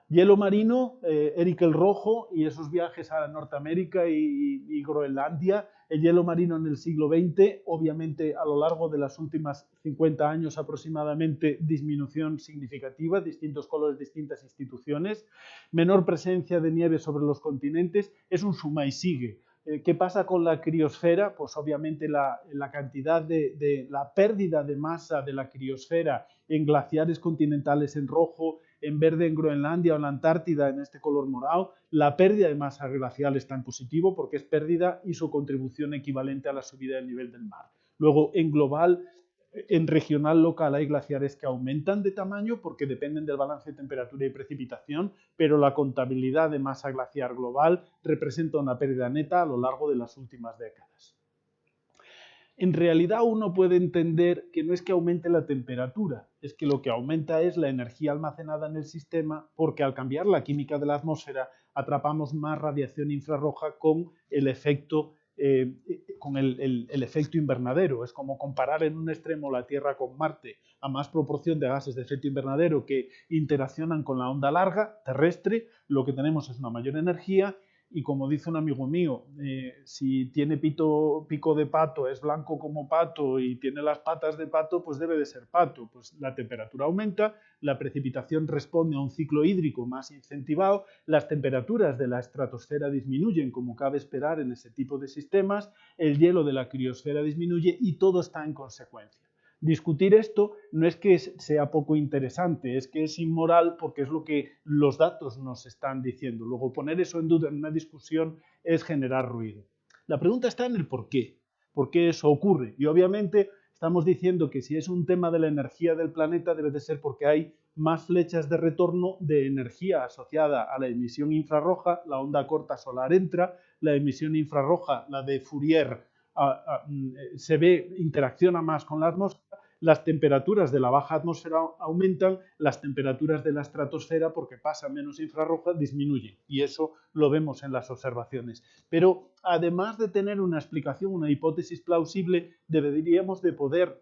Hielo marino, Erik el Rojo y esos viajes a Norteamérica y Groenlandia. El hielo marino en el siglo XX, obviamente a lo largo de los últimos 50 años aproximadamente, disminución significativa, distintos colores, distintas instituciones, menor presencia de nieve sobre los continentes, es un suma y sigue. ¿Qué pasa con la criosfera? Pues obviamente la cantidad de la pérdida de masa de la criosfera en glaciares continentales en rojo, en verde en Groenlandia o en la Antártida en este color morado, la pérdida de masa glacial está en positivo porque es pérdida y su contribución equivalente a la subida del nivel del mar. Luego, en global, en regional local hay glaciares que aumentan de tamaño porque dependen del balance de temperatura y precipitación, pero la contabilidad de masa glaciar global representa una pérdida neta a lo largo de las últimas décadas. En realidad uno puede entender que no es que aumente la temperatura, es que lo que aumenta es la energía almacenada en el sistema porque al cambiar la química de la atmósfera atrapamos más radiación infrarroja con el efecto efecto invernadero. Es como comparar en un extremo la Tierra con Marte a más proporción de gases de efecto invernadero que interaccionan con la onda larga terrestre, lo que tenemos es una mayor energía. Y como dice un amigo mío, si tiene pico de pato, es blanco como pato y tiene las patas de pato, pues debe de ser pato. Pues la temperatura aumenta, la precipitación responde a un ciclo hídrico más incentivado, las temperaturas de la estratosfera disminuyen, como cabe esperar en ese tipo de sistemas, el hielo de la criosfera disminuye y todo está en consecuencia. Discutir esto no es que sea poco interesante, es que es inmoral porque es lo que los datos nos están diciendo. Luego, poner eso en duda en una discusión es generar ruido. La pregunta está en el por qué eso ocurre. Y obviamente estamos diciendo que si es un tema de la energía del planeta debe de ser porque hay más flechas de retorno de energía asociada a la emisión infrarroja, la onda corta solar entra, la emisión infrarroja, la de Fourier, se ve, interacciona más con la atmósfera, las temperaturas de la baja atmósfera aumentan, las temperaturas de la estratosfera, porque pasa menos infrarroja, disminuyen. Y eso lo vemos en las observaciones. Pero además de tener una explicación, una hipótesis plausible, deberíamos de poder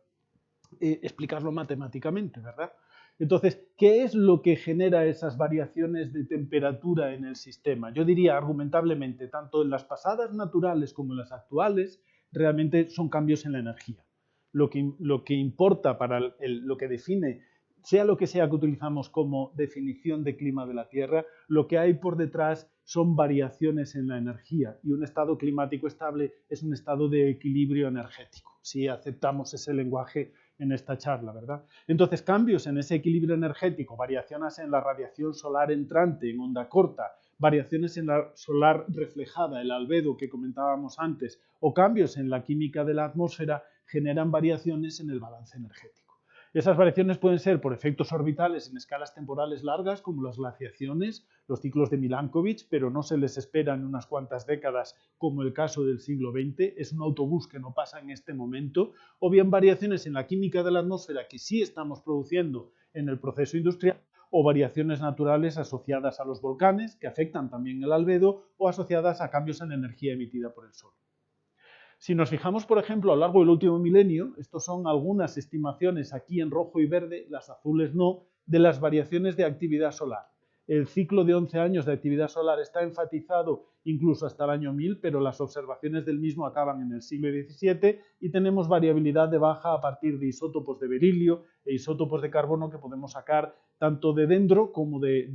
explicarlo matemáticamente, ¿verdad? Entonces, ¿qué es lo que genera esas variaciones de temperatura en el sistema? Yo diría argumentablemente, tanto en las pasadas naturales como en las actuales, realmente son cambios en la energía. Lo que importa para lo que define, sea lo que sea que utilizamos como definición de clima de la Tierra, lo que hay por detrás son variaciones en la energía, y un estado climático estable es un estado de equilibrio energético, si aceptamos ese lenguaje en esta charla, ¿verdad? Entonces, cambios en ese equilibrio energético, variaciones en la radiación solar entrante en onda corta, variaciones en la solar reflejada, el albedo que comentábamos antes, o cambios en la química de la atmósfera, generan variaciones en el balance energético. Esas variaciones pueden ser por efectos orbitales en escalas temporales largas, como las glaciaciones, los ciclos de Milankovitch, pero no se les espera en unas cuantas décadas, como el caso del siglo XX, es un autobús que no pasa en este momento, o bien variaciones en la química de la atmósfera que sí estamos produciendo en el proceso industrial, o variaciones naturales asociadas a los volcanes, que afectan también el albedo, o asociadas a cambios en la energía emitida por el Sol. Si nos fijamos, por ejemplo, a lo largo del último milenio, estos son algunas estimaciones aquí en rojo y verde, las azules no, de las variaciones de actividad solar. El ciclo de 11 años de actividad solar está enfatizado incluso hasta el año 1000, pero las observaciones del mismo acaban en el siglo XVII y tenemos variabilidad de baja a partir de isótopos de berilio e isótopos de carbono que podemos sacar tanto de dendro como de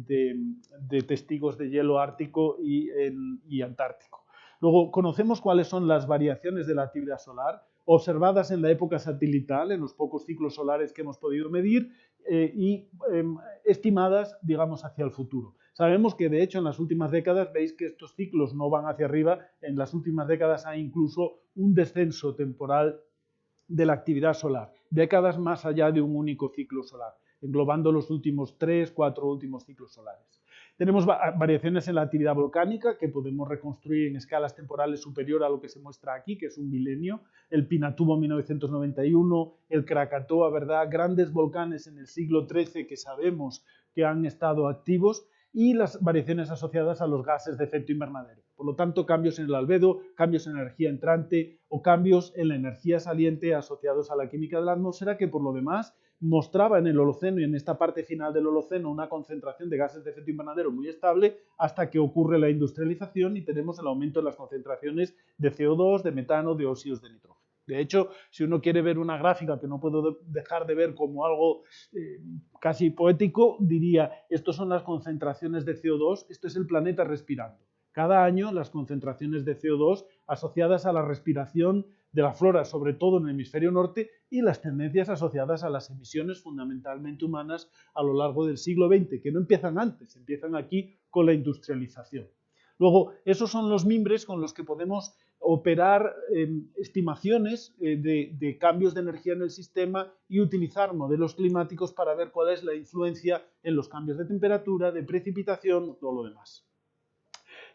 testigos de hielo ártico y antártico. Luego, conocemos cuáles son las variaciones de la actividad solar, observadas en la época satelital, en los pocos ciclos solares que hemos podido medir, y estimadas, digamos, hacia el futuro. Sabemos que, de hecho, en las últimas décadas, veis que estos ciclos no van hacia arriba, en las últimas décadas hay incluso un descenso temporal de la actividad solar, décadas más allá de un único ciclo solar, englobando los últimos 3, 4 últimos ciclos solares. Tenemos variaciones en la actividad volcánica que podemos reconstruir en escalas temporales superior a lo que se muestra aquí, que es un milenio. El Pinatubo 1991, el Krakatoa, ¿verdad? Grandes volcanes en el siglo XIII que sabemos que han estado activos, y las variaciones asociadas a los gases de efecto invernadero. Por lo tanto, cambios en el albedo, cambios en energía entrante o cambios en la energía saliente asociados a la química de la atmósfera, que por lo demás mostraba en el Holoceno y en esta parte final del Holoceno una concentración de gases de efecto invernadero muy estable hasta que ocurre la industrialización y tenemos el aumento de las concentraciones de CO2, de metano, de óxidos de nitrógeno. De hecho, si uno quiere ver una gráfica que no puedo dejar de ver como algo casi poético, diría, estos son las concentraciones de CO2, esto es el planeta respirando. Cada año las concentraciones de CO2 asociadas a la respiración de la flora, sobre todo en el hemisferio norte, y las tendencias asociadas a las emisiones fundamentalmente humanas a lo largo del siglo XX, que no empiezan antes, empiezan aquí con la industrialización. Luego, esos son los mimbres con los que podemos operar estimaciones de cambios de energía en el sistema y utilizar modelos climáticos para ver cuál es la influencia en los cambios de temperatura, de precipitación, todo lo demás.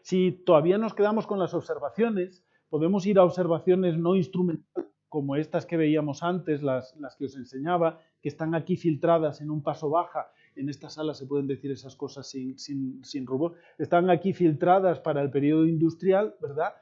Si todavía nos quedamos con las observaciones, podemos ir a observaciones no instrumentales, como estas que veíamos antes, las que os enseñaba, que están aquí filtradas en un paso baja. En esta sala se pueden decir esas cosas sin rubor. Están aquí filtradas para el periodo industrial, ¿verdad?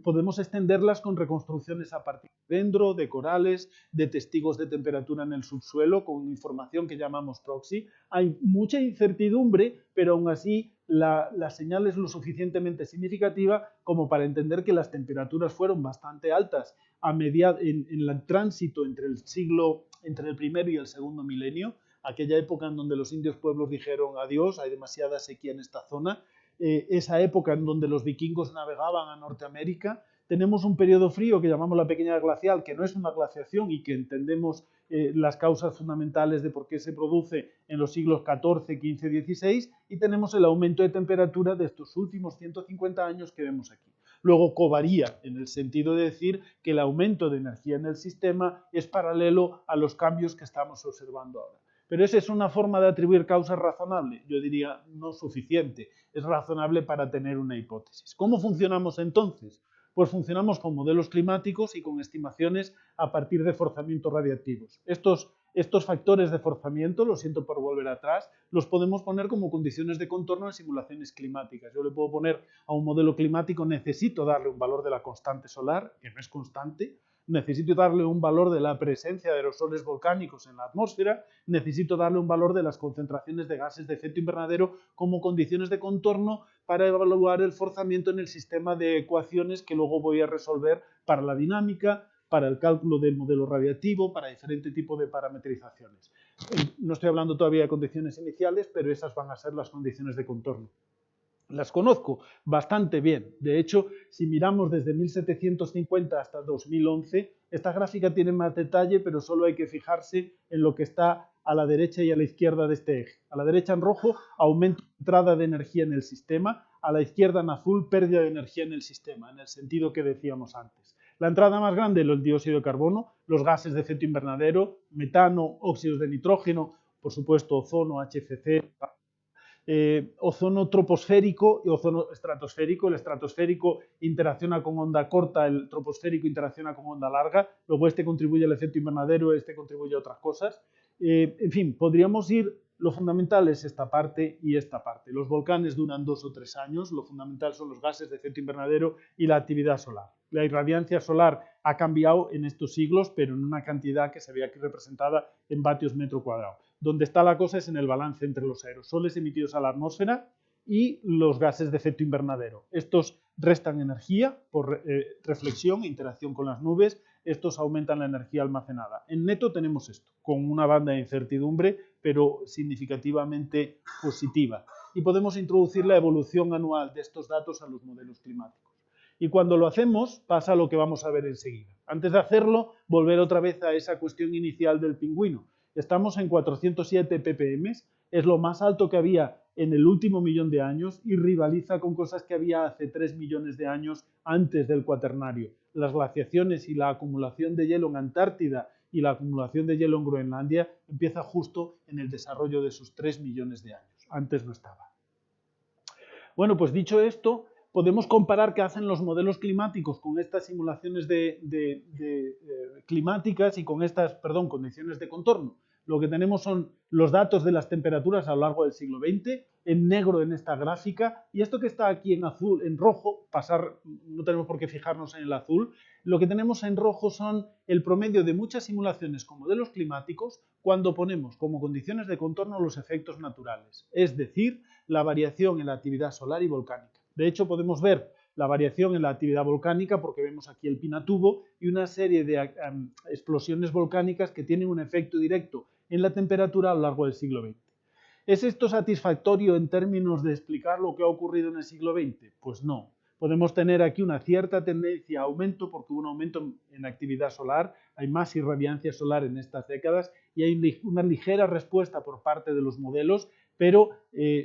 Podemos extenderlas con reconstrucciones a partir de dendro, de corales, de testigos de temperatura en el subsuelo, con información que llamamos proxy. Hay mucha incertidumbre, pero aún así la señal es lo suficientemente significativa como para entender que las temperaturas fueron bastante altas en el tránsito entre el primero y el segundo milenio, aquella época en donde los indios pueblos dijeron adiós, hay demasiada sequía en esta zona, esa época en donde los vikingos navegaban a Norteamérica. Tenemos un periodo frío que llamamos la pequeña glacial, que no es una glaciación y que entendemos las causas fundamentales de por qué se produce en los siglos XIV, XV, XVI, y tenemos el aumento de temperatura de estos últimos 150 años que vemos aquí. Luego covaría, en el sentido de decir que el aumento de energía en el sistema es paralelo a los cambios que estamos observando ahora. Pero esa es una forma de atribuir causas razonable. Yo diría no suficiente. Es razonable para tener una hipótesis. ¿Cómo funcionamos entonces? Pues funcionamos con modelos climáticos y con estimaciones a partir de forzamientos radiactivos. Estos factores de forzamiento, lo siento por volver atrás, los podemos poner como condiciones de contorno en simulaciones climáticas. Yo le puedo poner a un modelo climático, necesito darle un valor de la constante solar, que no es constante, necesito darle un valor de la presencia de aerosoles volcánicos en la atmósfera, necesito darle un valor de las concentraciones de gases de efecto invernadero como condiciones de contorno para evaluar el forzamiento en el sistema de ecuaciones que luego voy a resolver para la dinámica, para el cálculo del modelo radiactivo, para diferente tipo de parametrizaciones. No estoy hablando todavía de condiciones iniciales, pero esas van a ser las condiciones de contorno. Las conozco bastante bien. De hecho, si miramos desde 1750 hasta 2011, esta gráfica tiene más detalle, pero solo hay que fijarse en lo que está a la derecha y a la izquierda de este eje. A la derecha en rojo, aumento de entrada de energía en el sistema, a la izquierda en azul, pérdida de energía en el sistema, en el sentido que decíamos antes. La entrada más grande, el dióxido de carbono, los gases de efecto invernadero, metano, óxidos de nitrógeno, por supuesto, ozono, HCC, ozono troposférico y ozono estratosférico. El estratosférico interacciona con onda corta, el troposférico interacciona con onda larga, luego este contribuye al efecto invernadero, este contribuye a otras cosas. En fin, podríamos ir, lo fundamental es esta parte y esta parte. Los volcanes duran 2 o 3 años, lo fundamental son los gases de efecto invernadero y la actividad solar. La irradiancia solar ha cambiado en estos siglos, pero en una cantidad que se ve aquí representada en vatios metro cuadrado. Donde está la cosa es en el balance entre los aerosoles emitidos a la atmósfera y los gases de efecto invernadero. Estos restan energía por reflexión e interacción con las nubes, estos aumentan la energía almacenada. En neto tenemos esto, con una banda de incertidumbre, pero significativamente positiva. Y podemos introducir la evolución anual de estos datos a los modelos climáticos. Y cuando lo hacemos, pasa lo que vamos a ver enseguida. Antes de hacerlo, volver otra vez a esa cuestión inicial del pingüino. Estamos en 407 ppm, es lo más alto que había en el último millón de años y rivaliza con cosas que había hace 3 millones de años antes del Cuaternario. Las glaciaciones y la acumulación de hielo en Antártida y la acumulación de hielo en Groenlandia empieza justo en el desarrollo de esos 3 millones de años. Antes no estaba. Bueno, pues dicho esto, podemos comparar qué hacen los modelos climáticos con estas simulaciones climáticas y con estas, condiciones de contorno. Lo que tenemos son los datos de las temperaturas a lo largo del siglo XX, en negro en esta gráfica, y esto que está aquí en azul, en rojo, no tenemos por qué fijarnos en el azul, lo que tenemos en rojo son el promedio de muchas simulaciones con modelos climáticos cuando ponemos como condiciones de contorno los efectos naturales, es decir, la variación en la actividad solar y volcánica. De hecho, podemos ver la variación en la actividad volcánica porque vemos aquí el Pinatubo y una serie de explosiones volcánicas que tienen un efecto directo en la temperatura a lo largo del siglo XX. ¿Es esto satisfactorio en términos de explicar lo que ha ocurrido en el siglo XX? Pues no. Podemos tener aquí una cierta tendencia a aumento porque hubo un aumento en actividad solar, hay más irradiancia solar en estas décadas y hay una ligera respuesta por parte de los modelos, pero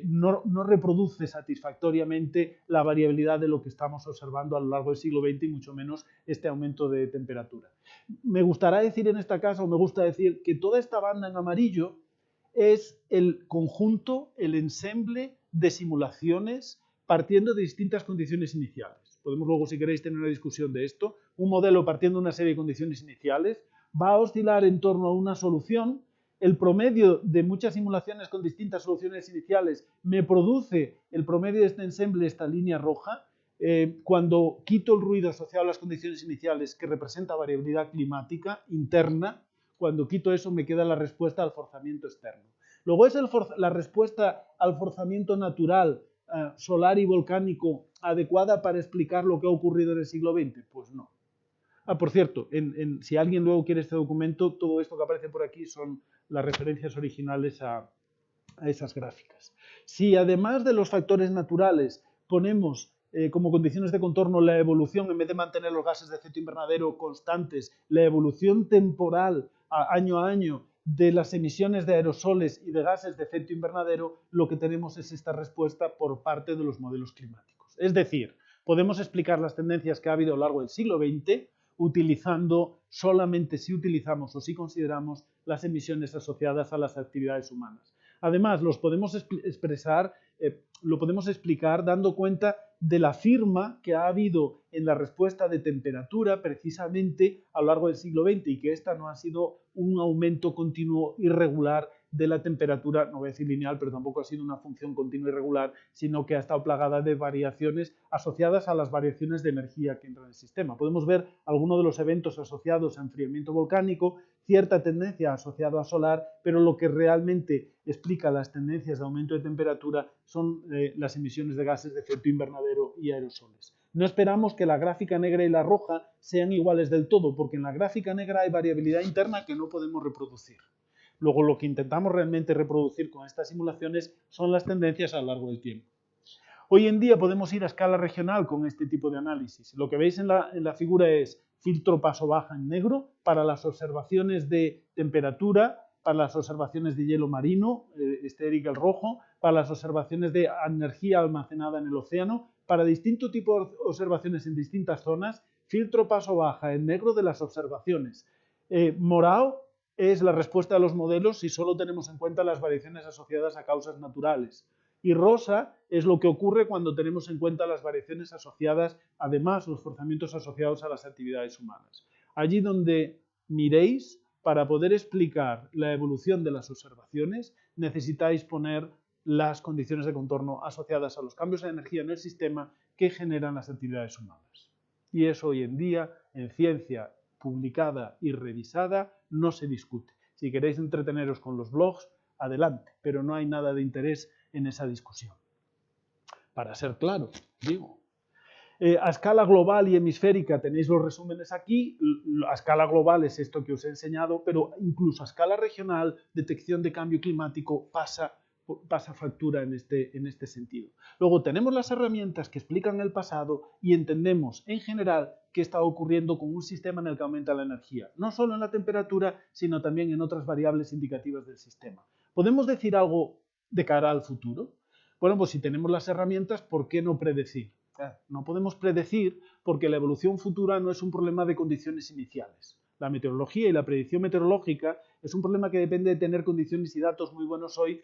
no reproduce satisfactoriamente la variabilidad de lo que estamos observando a lo largo del siglo XX y mucho menos este aumento de temperatura. Me gusta decir que toda esta banda en amarillo es el conjunto, el ensemble de simulaciones partiendo de distintas condiciones iniciales. Podemos luego, si queréis, tener una discusión de esto. Un modelo partiendo de una serie de condiciones iniciales va a oscilar en torno a una solución. El promedio de muchas simulaciones con distintas soluciones iniciales me produce el promedio de este ensemble, esta línea roja. Cuando quito el ruido asociado a las condiciones iniciales, que representa variabilidad climática interna, cuando quito eso me queda la respuesta al forzamiento externo. Luego, ¿es la respuesta al forzamiento natural, solar y volcánico adecuada para explicar lo que ha ocurrido en el siglo XX? Pues no. Por cierto, si alguien luego quiere este documento, todo esto que aparece por aquí son las referencias originales a esas gráficas. Si además de los factores naturales ponemos como condiciones de contorno la evolución, en vez de mantener los gases de efecto invernadero constantes, la evolución temporal año a año de las emisiones de aerosoles y de gases de efecto invernadero, lo que tenemos es esta respuesta por parte de los modelos climáticos. Es decir, podemos explicar las tendencias que ha habido a lo largo del siglo XX utilizando solamente si utilizamos o si consideramos las emisiones asociadas a las actividades humanas. Además, lo podemos explicar dando cuenta de la firma que ha habido en la respuesta de temperatura precisamente a lo largo del siglo XX y que esta no ha sido un aumento continuo irregular de la temperatura, no voy a decir lineal, pero tampoco ha sido una función continua irregular, sino que ha estado plagada de variaciones asociadas a las variaciones de energía que entran en el sistema. Podemos ver algunos de los eventos asociados a enfriamiento volcánico, cierta tendencia asociada a solar, pero lo que realmente explica las tendencias de aumento de temperatura son las emisiones de gases de efecto invernadero y aerosoles. No esperamos que la gráfica negra y la roja sean iguales del todo, porque en la gráfica negra hay variabilidad interna que no podemos reproducir. Luego lo que intentamos realmente reproducir con estas simulaciones son las tendencias a lo largo del tiempo. Hoy en día podemos ir a escala regional con este tipo de análisis. Lo que veis en la figura es filtro paso baja en negro para las observaciones de temperatura, para las observaciones de hielo marino, estérica el rojo, para las observaciones de energía almacenada en el océano, para distinto tipo de observaciones en distintas zonas, filtro paso baja en negro de las observaciones. Morado es la respuesta a los modelos si solo tenemos en cuenta las variaciones asociadas a causas naturales. Y rosa es lo que ocurre cuando tenemos en cuenta las variaciones asociadas, además los forzamientos asociados a las actividades humanas. Allí donde miréis, para poder explicar la evolución de las observaciones, necesitáis poner las condiciones de contorno asociadas a los cambios de energía en el sistema que generan las actividades humanas. Y eso hoy en día, en ciencia publicada y revisada, no se discute. Si queréis entreteneros con los blogs, adelante, pero no hay nada de interés en esa discusión. Para ser claro, digo. A escala global y hemisférica tenéis los resúmenes aquí. A escala global es esto que os he enseñado, pero incluso a escala regional, detección de cambio climático pasa factura en este sentido. Luego tenemos las herramientas que explican el pasado y entendemos en general qué está ocurriendo con un sistema en el que aumenta la energía, no solo en la temperatura, sino también en otras variables indicativas del sistema. ¿Podemos decir algo de cara al futuro? Bueno, pues si tenemos las herramientas, ¿por qué no predecir? No podemos predecir porque la evolución futura no es un problema de condiciones iniciales. La meteorología y la predicción meteorológica es un problema que depende de tener condiciones y datos muy buenos hoy,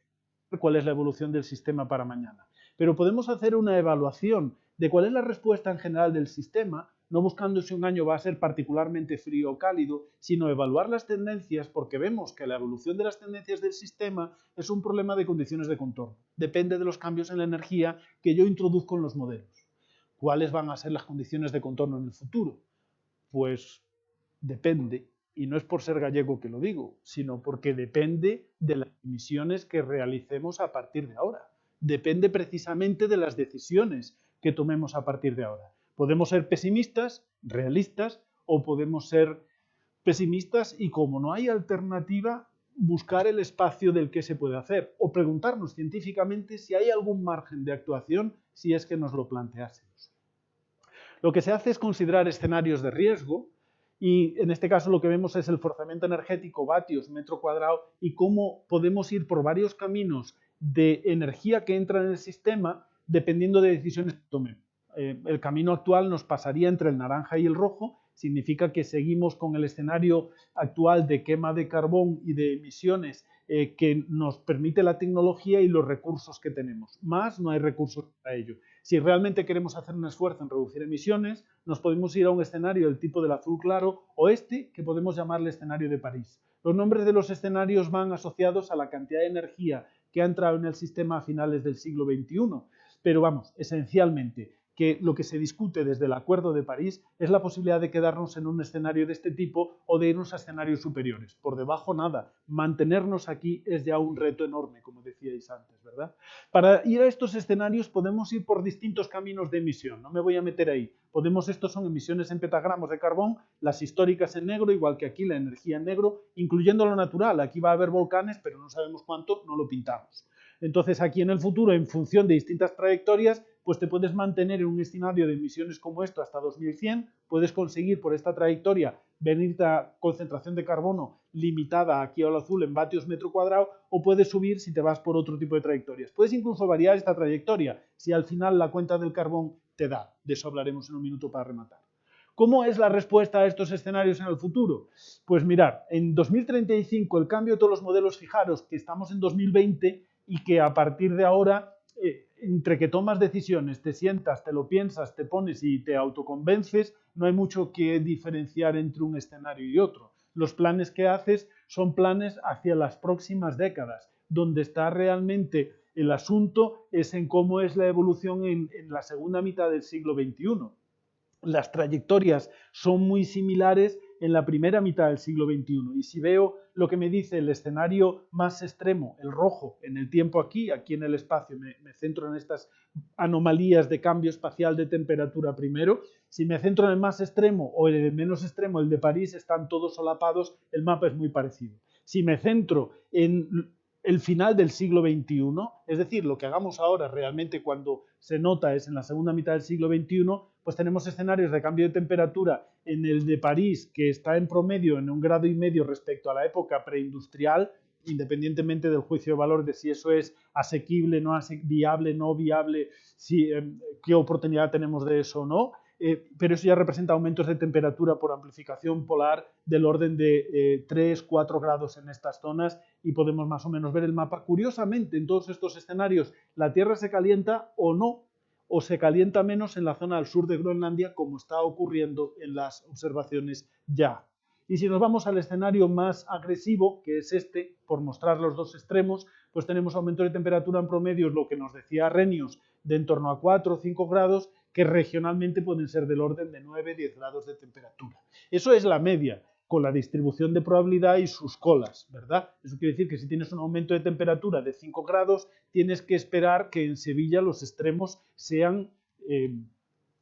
cuál es la evolución del sistema para mañana. Pero podemos hacer una evaluación de cuál es la respuesta en general del sistema, no buscando si un año va a ser particularmente frío o cálido, sino evaluar las tendencias porque vemos que la evolución de las tendencias del sistema es un problema de condiciones de contorno. Depende de los cambios en la energía que yo introduzco en los modelos. ¿Cuáles van a ser las condiciones de contorno en el futuro? Pues depende. Y no es por ser gallego que lo digo, sino porque depende de las emisiones que realicemos a partir de ahora. Depende precisamente de las decisiones que tomemos a partir de ahora. Podemos ser pesimistas, realistas, o podemos ser pesimistas y, como no hay alternativa, buscar el espacio del que se puede hacer o preguntarnos científicamente si hay algún margen de actuación si es que nos lo planteásemos. Lo que se hace es considerar escenarios de riesgo y en este caso lo que vemos es el forzamiento energético vatios metro cuadrado y cómo podemos ir por varios caminos de energía que entra en el sistema dependiendo de decisiones que tomemos. El camino actual nos pasaría entre el naranja y el rojo, significa que seguimos con el escenario actual de quema de carbón y de emisiones que nos permite la tecnología y los recursos que tenemos. Más no hay recursos para ello. Si realmente queremos hacer un esfuerzo en reducir emisiones, nos podemos ir a un escenario del tipo del azul claro o este, que podemos llamarle escenario de París. Los nombres de los escenarios van asociados a la cantidad de energía que ha entrado en el sistema a finales del siglo XXI. Pero vamos, esencialmente, que lo que se discute desde el Acuerdo de París es la posibilidad de quedarnos en un escenario de este tipo o de irnos a escenarios superiores. Por debajo nada. Mantenernos aquí es ya un reto enorme, como decíais antes, ¿verdad? Para ir a estos escenarios podemos ir por distintos caminos de emisión. No me voy a meter ahí. Estos son emisiones en petagramos de carbón, las históricas en negro, igual que aquí la energía en negro, incluyendo lo natural. Aquí va a haber volcanes, pero no sabemos cuánto, no lo pintamos. Entonces aquí en el futuro, en función de distintas trayectorias, pues te puedes mantener en un escenario de emisiones como esto hasta 2100, puedes conseguir por esta trayectoria venir a concentración de carbono limitada aquí al azul en vatios metro cuadrado, o puedes subir si te vas por otro tipo de trayectorias. Puedes incluso variar esta trayectoria si al final la cuenta del carbón te da. De eso hablaremos en un minuto para rematar. ¿Cómo es la respuesta a estos escenarios en el futuro? Pues mirar, en 2035 el cambio de todos los modelos, fijaros que estamos en 2020 y que a partir de ahora entre que tomas decisiones, te sientas, te lo piensas, te pones y te autoconvences, no hay mucho que diferenciar entre un escenario y otro. Los planes que haces son planes hacia las próximas décadas. Donde está realmente el asunto es en cómo es la evolución en la segunda mitad del siglo XXI. Las trayectorias son muy similares en la primera mitad del siglo XXI. Y si veo lo que me dice el escenario más extremo, el rojo, en el tiempo aquí en el espacio, me centro en estas anomalías de cambio espacial de temperatura primero. Si me centro en el más extremo o en el menos extremo, el de París, están todos solapados, el mapa es muy parecido. Si me centro en el final del siglo XXI, es decir, lo que hagamos ahora realmente cuando se nota es en la segunda mitad del siglo XXI, pues tenemos escenarios de cambio de temperatura en el de París, que está en promedio en 1,5 grados respecto a la época preindustrial, independientemente del juicio de valor de si eso es asequible, viable, no viable, qué oportunidad tenemos de eso o no. Pero eso ya representa aumentos de temperatura por amplificación polar del orden de 3-4 grados en estas zonas y podemos más o menos ver el mapa. Curiosamente, en todos estos escenarios, la Tierra se calienta o no, o se calienta menos en la zona al sur de Groenlandia, como está ocurriendo en las observaciones ya. Y si nos vamos al escenario más agresivo, que es este, por mostrar los dos extremos, pues tenemos aumento de temperatura en promedio, lo que nos decía Arrhenius, de en torno a 4 o 5 grados, que regionalmente pueden ser del orden de 9-10 grados de temperatura. Eso es la media, con la distribución de probabilidad y sus colas, ¿verdad? Eso quiere decir que si tienes un aumento de temperatura de 5 grados, tienes que esperar que en Sevilla los extremos sean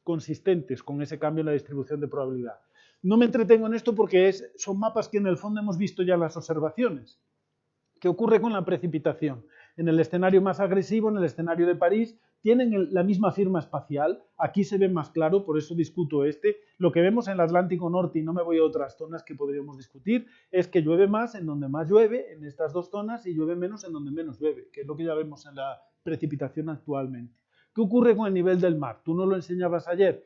consistentes con ese cambio en la distribución de probabilidad. No me entretengo en esto porque son mapas que en el fondo hemos visto ya en las observaciones. ¿Qué ocurre con la precipitación? En el escenario más agresivo, en el escenario de París, tienen la misma firma espacial. Aquí se ve más claro, por eso discuto este. Lo que vemos en el Atlántico Norte, y no me voy a otras zonas que podríamos discutir, es que llueve más en donde más llueve, en estas dos zonas, y llueve menos en donde menos llueve, que es lo que ya vemos en la precipitación actualmente. ¿Qué ocurre con el nivel del mar? Tú no lo enseñabas ayer.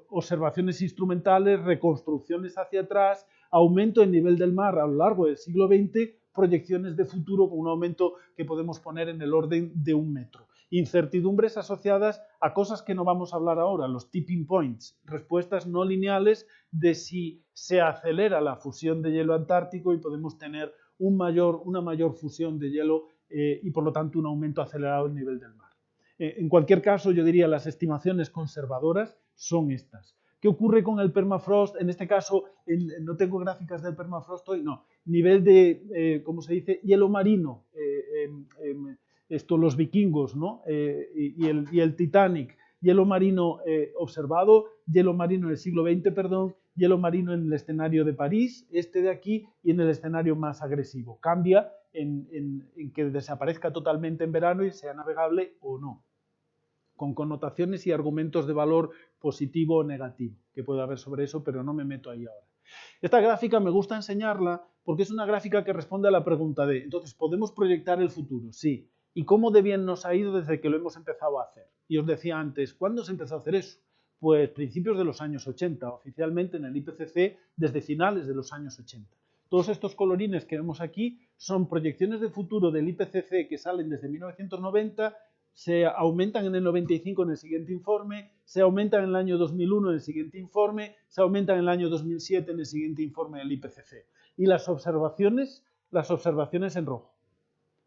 Observaciones instrumentales, reconstrucciones hacia atrás, aumento del nivel del mar a lo largo del siglo XX, proyecciones de futuro con un aumento que podemos poner en el orden de 1 metro. Incertidumbres asociadas a cosas que no vamos a hablar ahora, los tipping points, respuestas no lineales de si se acelera la fusión de hielo antártico y podemos tener una mayor fusión de hielo y por lo tanto un aumento acelerado del nivel del mar. En cualquier caso, yo diría las estimaciones conservadoras son estas. ¿Qué ocurre con el permafrost? En este caso, no tengo gráficas del permafrost hoy, no. Nivel de, ¿cómo se dice? Hielo marino. Los vikingos, ¿no? Y el Titanic. Hielo marino observado, hielo marino en el siglo XX, perdón, hielo marino en el escenario de París, este de aquí, y en el escenario más agresivo. Cambia en que desaparezca totalmente en verano y sea navegable o no, con connotaciones y argumentos de valor positivo o negativo, que puede haber sobre eso, pero no me meto ahí ahora. Esta gráfica me gusta enseñarla porque es una gráfica que responde a la pregunta de, entonces, ¿podemos proyectar el futuro? Sí. ¿Y cómo de bien nos ha ido desde que lo hemos empezado a hacer? Y os decía antes, ¿cuándo se empezó a hacer eso? Pues principios de los años 80, oficialmente en el IPCC desde finales de los años 80. Todos estos colorines que vemos aquí son proyecciones de futuro del IPCC que salen desde 1990, se aumentan en el 95 en el siguiente informe, se aumentan en el año 2001 en el siguiente informe, se aumentan en el año 2007 en el siguiente informe del IPCC. Y las observaciones en rojo.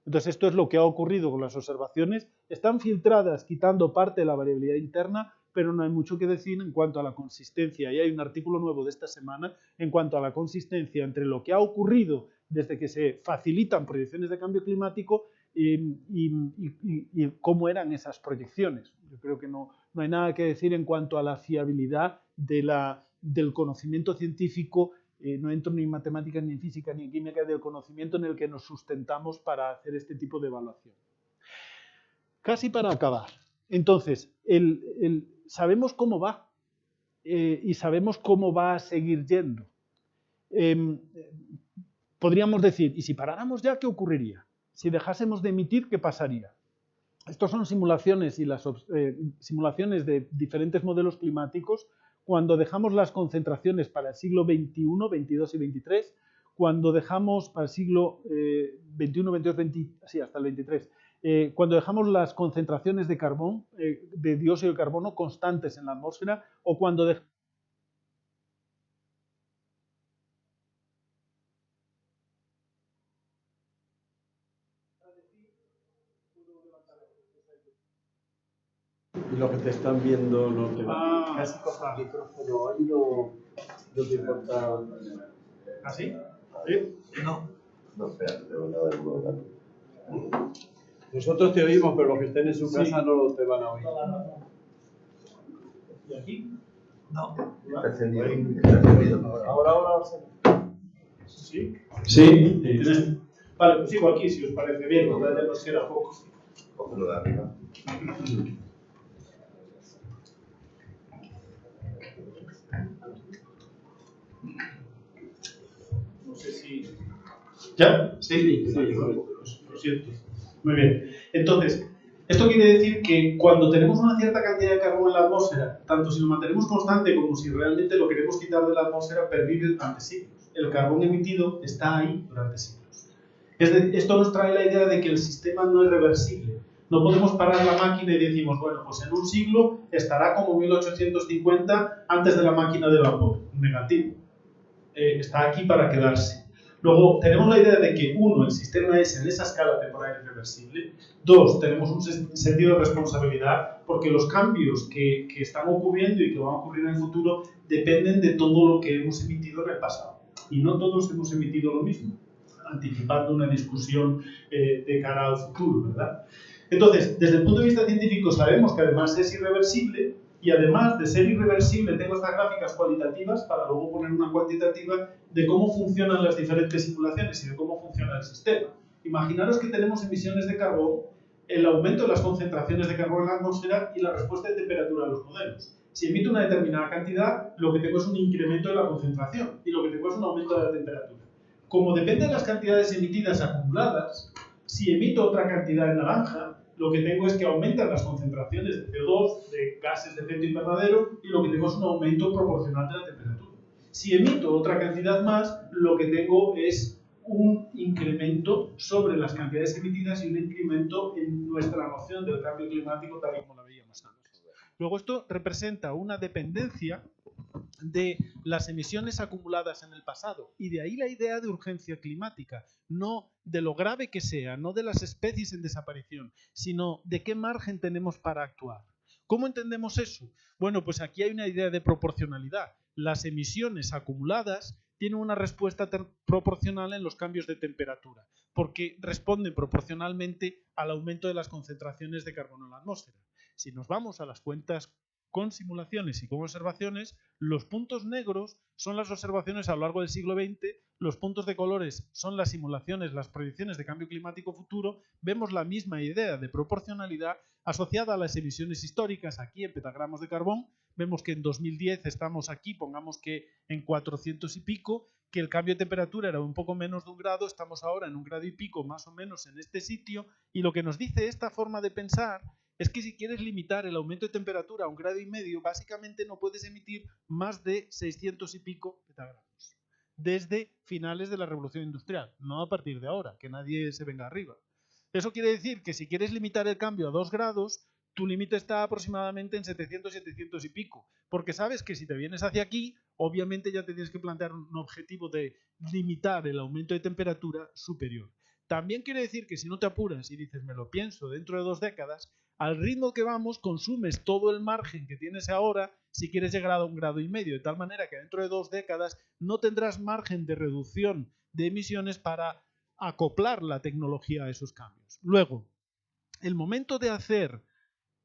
Entonces esto es lo que ha ocurrido con las observaciones. Están filtradas quitando parte de la variabilidad interna, pero no hay mucho que decir en cuanto a la consistencia. Y hay un artículo nuevo de esta semana en cuanto a la consistencia entre lo que ha ocurrido desde que se facilitan proyecciones de cambio climático y cómo eran esas proyecciones. Yo creo que no hay nada que decir en cuanto a la fiabilidad del conocimiento científico. No entro ni en matemáticas, ni en física, ni en química, del conocimiento en el que nos sustentamos para hacer este tipo de evaluación. Casi para acabar. Entonces, sabemos cómo va y sabemos cómo va a seguir yendo. Podríamos decir, ¿y si paráramos ya, qué ocurriría? Si dejásemos de emitir, ¿qué pasaría? Estos son simulaciones y simulaciones de diferentes modelos climáticos cuando dejamos las concentraciones para el siglo XXI, XXII y XXIII, cuando dejamos para el siglo XXI, XXII, sí, hasta el XXIII, cuando dejamos las concentraciones de carbón, de dióxido de carbono constantes en la atmósfera, o cuando dejamos y los que te están viendo no te van. casi coja el micrófono ahí, no te importa. ¿Así? ¿Sí? No, espera, te voy a dar un dato. Nosotros te oímos, pero los que estén en su casa no te van a oír. ¿Y aquí? No, está encendido. Está encendido. Ahora. ¿Sí? Sí. Vale, pues sigo aquí, si os parece bien, ya nos queda poco. Cógelo de arriba. No sé si... ¿Ya? Sí. Lo siento. Muy bien. Entonces, esto quiere decir que cuando tenemos una cierta cantidad de carbón en la atmósfera, tanto si lo mantenemos constante como si realmente lo queremos quitar de la atmósfera, pervive durante siglos. El carbón emitido está ahí durante siglos. Esto nos trae la idea de que el sistema no es reversible. No podemos parar la máquina y decimos, bueno, pues en un siglo estará como 1850 antes de la máquina de vapor. Negativo. Está aquí para quedarse. Luego, tenemos la idea de que, uno, el sistema es en esa escala temporal irreversible. Dos, tenemos un sentido de responsabilidad porque los cambios que están ocurriendo y que van a ocurrir en el futuro dependen de todo lo que hemos emitido en el pasado. Y no todos hemos emitido lo mismo, anticipando una discusión de cara al futuro, ¿verdad? Entonces, desde el punto de vista científico sabemos que además es irreversible. Y además de ser irreversible, tengo estas gráficas cualitativas para luego poner una cuantitativa de cómo funcionan las diferentes simulaciones y de cómo funciona el sistema. Imaginaros que tenemos emisiones de carbón, el aumento de las concentraciones de carbón en la atmósfera y la respuesta de temperatura a los modelos. Si emito una determinada cantidad, lo que tengo es un incremento de la concentración y lo que tengo es un aumento de la temperatura. Como depende de las cantidades emitidas acumuladas, si emito otra cantidad en naranja, lo que tengo es que aumentan las concentraciones de CO2, de gases de efecto invernadero, y lo que tengo es un aumento proporcional de la temperatura. Si emito otra cantidad más, lo que tengo es un incremento sobre las cantidades emitidas y un incremento en nuestra noción del cambio climático tal y como la veíamos antes. Luego esto representa una dependencia de las emisiones acumuladas en el pasado, y de ahí la idea de urgencia climática, no de lo grave que sea, no de las especies en desaparición, sino de qué margen tenemos para actuar. ¿Cómo entendemos eso? Bueno, pues aquí hay una idea de proporcionalidad. Las emisiones acumuladas tienen una respuesta proporcional en los cambios de temperatura, porque responden proporcionalmente al aumento de las concentraciones de carbono en la atmósfera. Si nos vamos a las cuentas con simulaciones y con observaciones, los puntos negros son las observaciones a lo largo del siglo XX, los puntos de colores son las simulaciones, las predicciones de cambio climático futuro. Vemos la misma idea de proporcionalidad asociada a las emisiones históricas, aquí en petagramos de carbón. Vemos que en 2010 estamos aquí, pongamos que en 400 y pico, que el cambio de temperatura era un poco menos de 1 grado, estamos ahora en 1 grado y pico más o menos en este sitio, y lo que nos dice esta forma de pensar es que si quieres limitar el aumento de temperatura a 1,5 grados, básicamente no puedes emitir más de 600 y pico petagramos. Desde finales de la revolución industrial, no a partir de ahora, que nadie se venga arriba. Eso quiere decir que si quieres limitar el cambio a 2 grados, tu límite está aproximadamente en 700, 700 y pico. Porque sabes que si te vienes hacia aquí, obviamente ya te tienes que plantear un objetivo de limitar el aumento de temperatura superior. También quiere decir que si no te apuras y dices, me lo pienso dentro de 2 décadas, al ritmo que vamos, consumes todo el margen que tienes ahora si quieres llegar a 1,5 grados, de tal manera que dentro de 2 décadas no tendrás margen de reducción de emisiones para acoplar la tecnología a esos cambios. Luego, el momento de hacer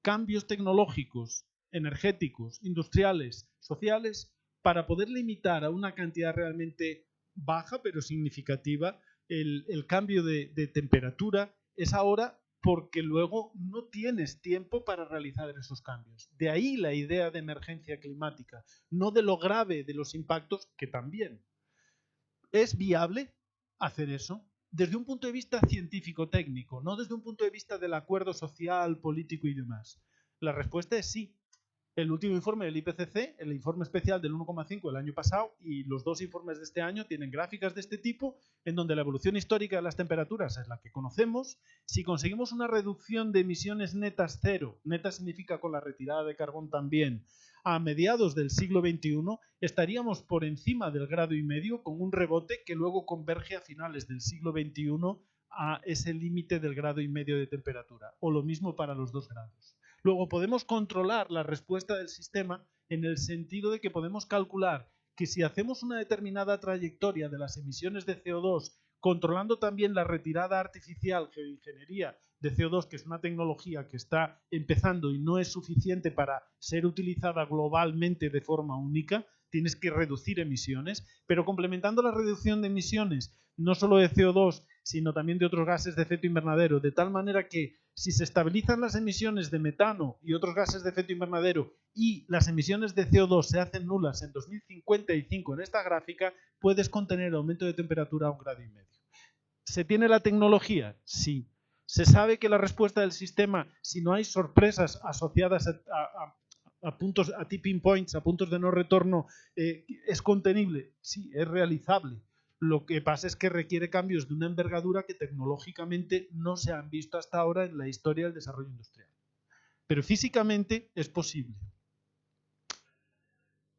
cambios tecnológicos, energéticos, industriales, sociales, para poder limitar a una cantidad realmente baja pero significativa el cambio de temperatura, es ahora, porque luego no tienes tiempo para realizar esos cambios. De ahí la idea de emergencia climática, no de lo grave de los impactos, que también. ¿Es viable hacer eso? Desde un punto de vista científico-técnico, no desde un punto de vista del acuerdo social, político y demás. La respuesta es sí. El último informe del IPCC, el informe especial del 1,5 del año pasado y los dos informes de este año tienen gráficas de este tipo en donde la evolución histórica de las temperaturas es la que conocemos. Si conseguimos una reducción de emisiones netas cero, neta significa con la retirada de carbón también, a mediados del siglo XXI estaríamos por encima del 1,5 grados con un rebote que luego converge a finales del siglo XXI a ese límite del 1,5 grados de temperatura, o lo mismo para los 2 grados. Luego podemos controlar la respuesta del sistema en el sentido de que podemos calcular que si hacemos una determinada trayectoria de las emisiones de CO2, controlando también la retirada artificial, geoingeniería de CO2, que es una tecnología que está empezando y no es suficiente para ser utilizada globalmente de forma única, tienes que reducir emisiones, pero complementando la reducción de emisiones, no solo de CO2, sino también de otros gases de efecto invernadero, de tal manera que si se estabilizan las emisiones de metano y otros gases de efecto invernadero y las emisiones de CO2 se hacen nulas en 2055 en esta gráfica, puedes contener el aumento de temperatura a 1,5 grados. ¿Se tiene la tecnología? Sí. ¿Se sabe que la respuesta del sistema, si no hay sorpresas asociadas a puntos, a tipping points, a puntos de no retorno, es contenible? Sí, es realizable. Lo que pasa es que requiere cambios de una envergadura que tecnológicamente no se han visto hasta ahora en la historia del desarrollo industrial. Pero físicamente es posible.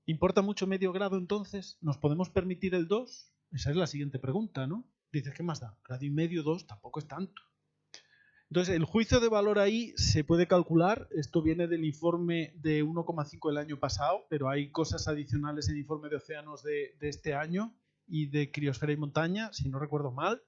¿Importa mucho medio grado entonces? ¿Nos podemos permitir el 2? Esa es la siguiente pregunta, ¿no? Dices, ¿qué más da? 1,5 grados, 2, tampoco es tanto. Entonces, el juicio de valor ahí se puede calcular. Esto viene del informe de 1,5 del año pasado, pero hay cosas adicionales en el informe de océanos de este año y de criosfera y montaña, si no recuerdo mal.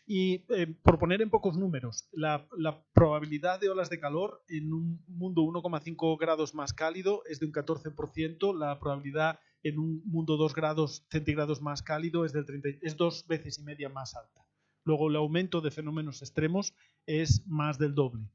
Y por poner en pocos números, la probabilidad de olas de calor en un mundo 1,5 grados más cálido es de un 14%, la probabilidad en un mundo 2 grados centígrados más cálido es, es 2,5 veces más alta. Luego el aumento de fenómenos extremos es más del doble.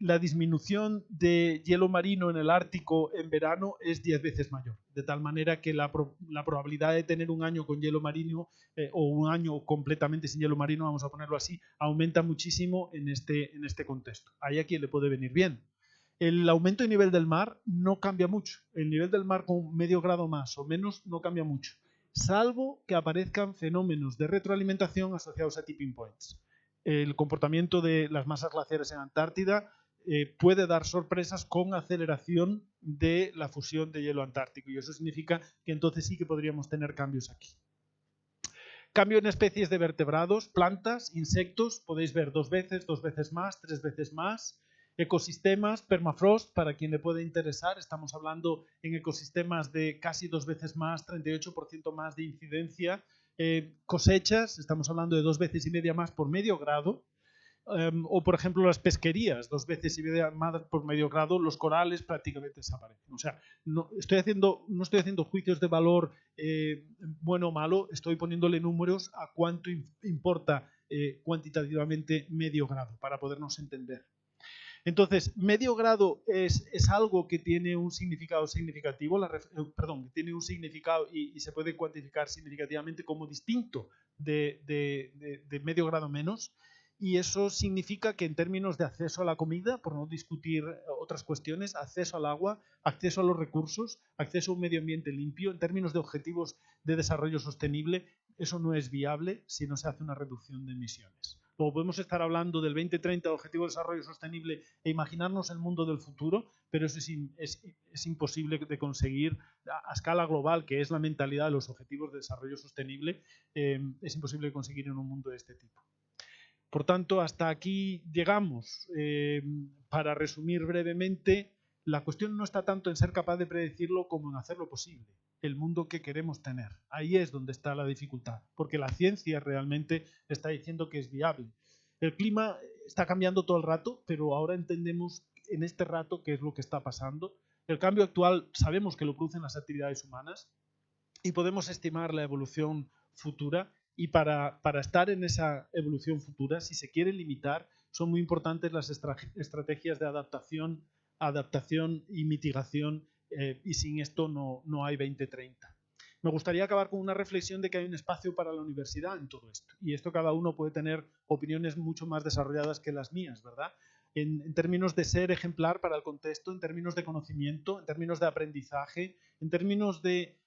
La disminución de hielo marino en el Ártico en verano es 10 veces mayor, de tal manera que la probabilidad de tener un año con hielo marino o un año completamente sin hielo marino, vamos a ponerlo así, aumenta muchísimo en este contexto. Hay a quien le puede venir bien. El aumento de nivel del mar no cambia mucho. El nivel del mar con medio grado más o menos no cambia mucho, salvo que aparezcan fenómenos de retroalimentación asociados a tipping points. El comportamiento de las masas glaciares en Antártida puede dar sorpresas con aceleración de la fusión de hielo antártico y eso significa que entonces sí que podríamos tener cambios aquí. Cambio en especies de vertebrados, plantas, insectos, podéis ver 2 veces más, 3 veces más. Ecosistemas, permafrost, para quien le puede interesar, estamos hablando en ecosistemas de casi 2 veces más, 38% más de incidencia. Cosechas, estamos hablando de 2,5 veces más por medio grado. O por ejemplo las pesquerías, 2,5 veces más por medio grado, los corales prácticamente desaparecen. O sea, no estoy haciendo juicios de valor bueno o malo, estoy poniéndole números a cuánto importa cuantitativamente medio grado para podernos entender. Entonces, medio grado es algo que tiene un significado significativo, que tiene un significado y se puede cuantificar significativamente como distinto de medio grado menos. Y eso significa que en términos de acceso a la comida, por no discutir otras cuestiones, acceso al agua, acceso a los recursos, acceso a un medio ambiente limpio, en términos de objetivos de desarrollo sostenible, eso no es viable si no se hace una reducción de emisiones. Luego podemos estar hablando del 2030, Objetivo de Desarrollo Sostenible, e imaginarnos el mundo del futuro, pero eso es imposible de conseguir a escala global, que es la mentalidad de los Objetivos de Desarrollo Sostenible, es imposible de conseguir en un mundo de este tipo. Por tanto, hasta aquí llegamos. Para resumir brevemente, la cuestión no está tanto en ser capaz de predecirlo como en hacerlo posible, el mundo que queremos tener. Ahí es donde está la dificultad, porque la ciencia realmente está diciendo que es viable. El clima está cambiando todo el rato, pero ahora entendemos en este rato qué es lo que está pasando. El cambio actual sabemos que lo producen las actividades humanas y podemos estimar la evolución futura. Y para estar en esa evolución futura, si se quiere limitar, son muy importantes las estrategias de adaptación y mitigación, y sin esto no hay 2030. Me gustaría acabar con una reflexión de que hay un espacio para la universidad en todo esto. Y esto cada uno puede tener opiniones mucho más desarrolladas que las mías, ¿verdad? en términos de ser ejemplar para el contexto, en términos de conocimiento, en términos de aprendizaje, en términos de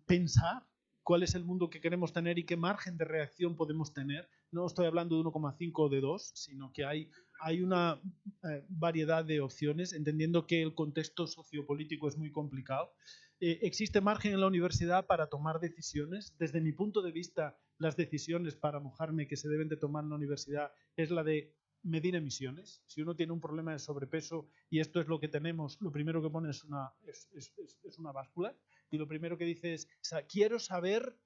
pensar cuál es el mundo que queremos tener y qué margen de reacción podemos tener. No estoy hablando de 1,5 o de 2, sino que hay una variedad de opciones, entendiendo que el contexto sociopolítico es muy complicado. Existe margen en la universidad para tomar decisiones. Desde mi punto de vista, las decisiones, para mojarme, que se deben de tomar en la universidad es la de medir emisiones. Si uno tiene un problema de sobrepeso y esto es lo que tenemos, lo primero que pone es una báscula y lo primero que dice es, quiero saber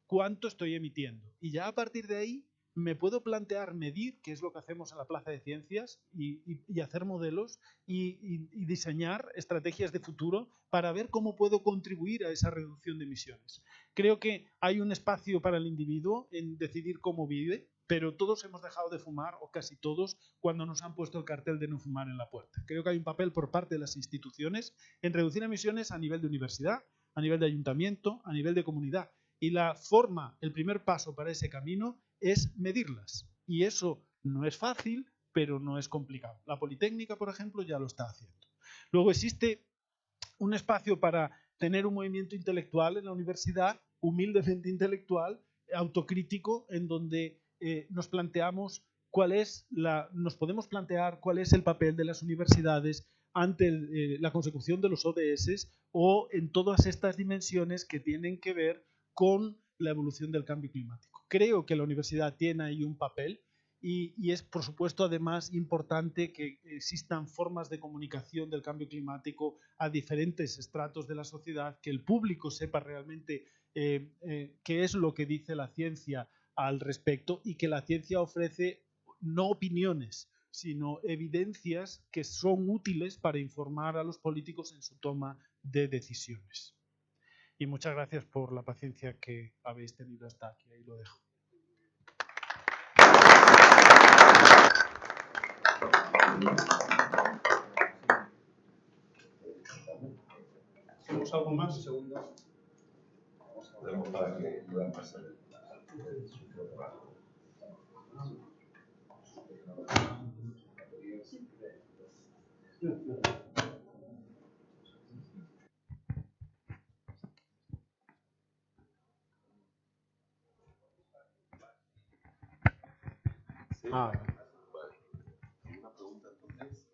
cuánto estoy emitiendo. Y ya a partir de ahí me puedo plantear medir, que es lo que hacemos en la Plaza de Ciencias, y hacer modelos y diseñar estrategias de futuro para ver cómo puedo contribuir a esa reducción de emisiones. Creo que hay un espacio para el individuo en decidir cómo vive, pero todos hemos dejado de fumar, o casi todos, cuando nos han puesto el cartel de no fumar en la puerta. Creo que hay un papel por parte de las instituciones en reducir emisiones a nivel de universidad, a nivel de ayuntamiento, a nivel de comunidad. Y la forma, el primer paso para ese camino es medirlas. Y eso no es fácil, pero no es complicado. La Politécnica, por ejemplo, ya lo está haciendo. Luego existe un espacio para tener un movimiento intelectual en la universidad, humildemente intelectual, autocrítico, en donde nos podemos plantear cuál es el papel de las universidades ante la consecución de los ODS o en todas estas dimensiones que tienen que ver con la evolución del cambio climático. Creo que la universidad tiene ahí un papel y es, por supuesto, además importante que existan formas de comunicación del cambio climático a diferentes estratos de la sociedad, que el público sepa realmente qué es lo que dice la ciencia al respecto y que la ciencia ofrece no opiniones, sino evidencias que son útiles para informar a los políticos en su toma de decisiones. Y muchas gracias por la paciencia que habéis tenido hasta aquí. Ahí lo dejo. ¿Hacemos algo más? Segundas. Podemos para que puedan pasar. Ah, ¿Alguna pregunta entonces?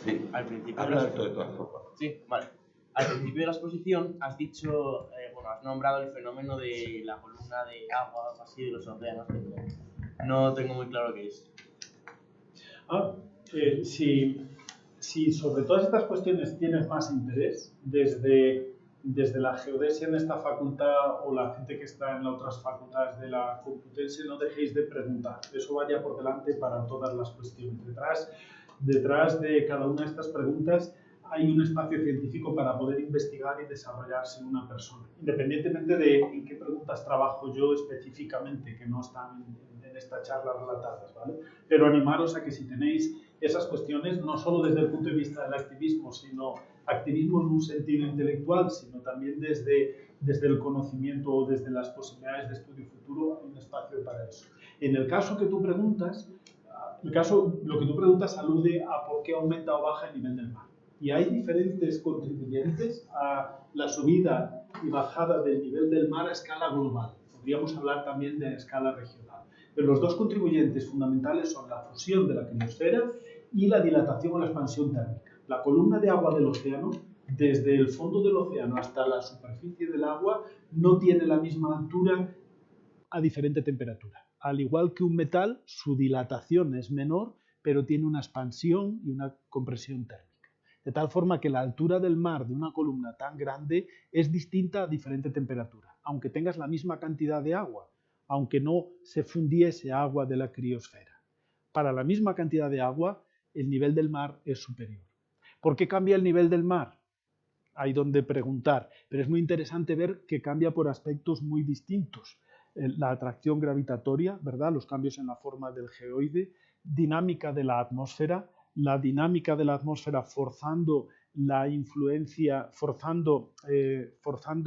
Sí, al principio. Habla de todas formas. Sí, vale. Al principio de la exposición has dicho, has nombrado el fenómeno de la columna de agua, algo así, de los océanos. No tengo muy claro qué es. Si sobre todas estas cuestiones tienes más interés, desde la geodesia en esta facultad o la gente que está en las otras facultades de la Complutense, no dejéis de preguntar. Eso vaya por delante para todas las cuestiones. Detrás de cada una de estas preguntas hay un espacio científico para poder investigar y desarrollarse en una persona, independientemente de en qué preguntas trabajo yo específicamente, que no están en esta charla relatadas, ¿vale? Pero animaros a que si tenéis esas cuestiones, no solo desde el punto de vista del activismo, sino activismo en un sentido intelectual, sino también desde el conocimiento o desde las posibilidades de estudio futuro, hay un espacio para eso. En el caso que tú preguntas, lo que tú preguntas alude a por qué aumenta o baja el nivel del mar. Y hay diferentes contribuyentes a la subida y bajada del nivel del mar a escala global. Podríamos hablar también de escala regional. Pero los dos contribuyentes fundamentales son la fusión de la criosfera y la dilatación o la expansión térmica. La columna de agua del océano, desde el fondo del océano hasta la superficie del agua, no tiene la misma altura a diferente temperatura. Al igual que un metal, su dilatación es menor, pero tiene una expansión y una compresión térmica. De tal forma que la altura del mar de una columna tan grande es distinta a diferente temperatura, aunque tengas la misma cantidad de agua, aunque no se fundiese agua de la criosfera. Para la misma cantidad de agua, el nivel del mar es superior. ¿Por qué cambia el nivel del mar? Hay donde preguntar, pero es muy interesante ver que cambia por aspectos muy distintos. La atracción gravitatoria, ¿verdad? Los cambios en la forma del geoide, dinámica de la atmósfera, la dinámica de la atmósfera forzando la influencia, forzando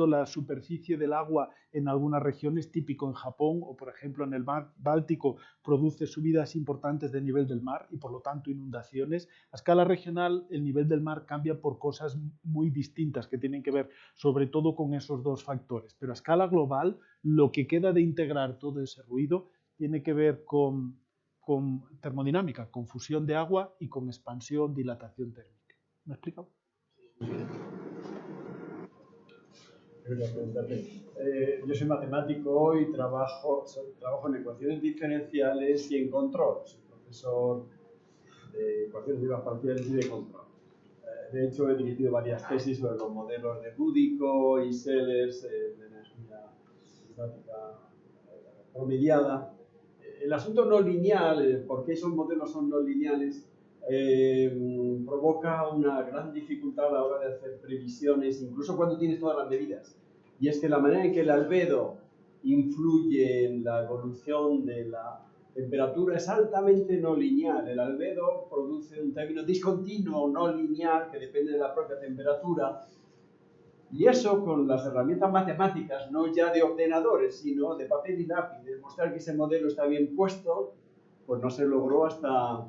la superficie del agua en algunas regiones, típico en Japón o por ejemplo en el mar Báltico, produce subidas importantes del nivel del mar y por lo tanto inundaciones. A escala regional el nivel del mar cambia por cosas muy distintas que tienen que ver sobre todo con esos dos factores, pero a escala global lo que queda de integrar todo ese ruido tiene que ver con termodinámica, con fusión de agua y con expansión, dilatación térmica. ¿Me he explicado? Yo soy matemático y trabajo en ecuaciones diferenciales y en control. Soy profesor de ecuaciones vivas parciales y de control. De hecho, he dirigido varias tesis sobre los modelos de Budico y Sellers de energía estática promediada. El asunto no lineal, ¿por qué esos modelos son no lineales? Provoca una gran dificultad a la hora de hacer previsiones, incluso cuando tienes todas las medidas. Y es que la manera en que el albedo influye en la evolución de la temperatura es altamente no lineal. El albedo produce un término discontinuo no lineal que depende de la propia temperatura. Y eso con las herramientas matemáticas, no ya de ordenadores, sino de papel y lápiz, de demostrar que ese modelo está bien puesto, pues no se logró hasta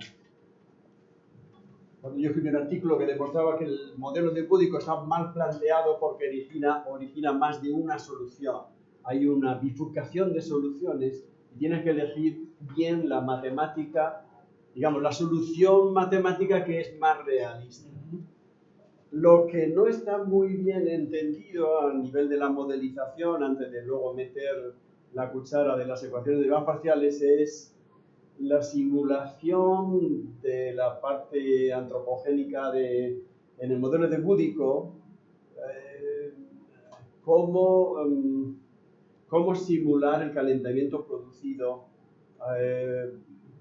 cuando yo escribí un artículo que demostraba que el modelo de Budico está mal planteado porque origina más de una solución. Hay una bifurcación de soluciones y tienes que elegir bien la matemática, digamos, la solución matemática que es más realista. Lo que no está muy bien entendido a nivel de la modelización, antes de luego meter la cuchara de las ecuaciones de derivadas parciales, es la simulación de la parte antropogénica en el modelo de Budico, cómo simular el calentamiento producido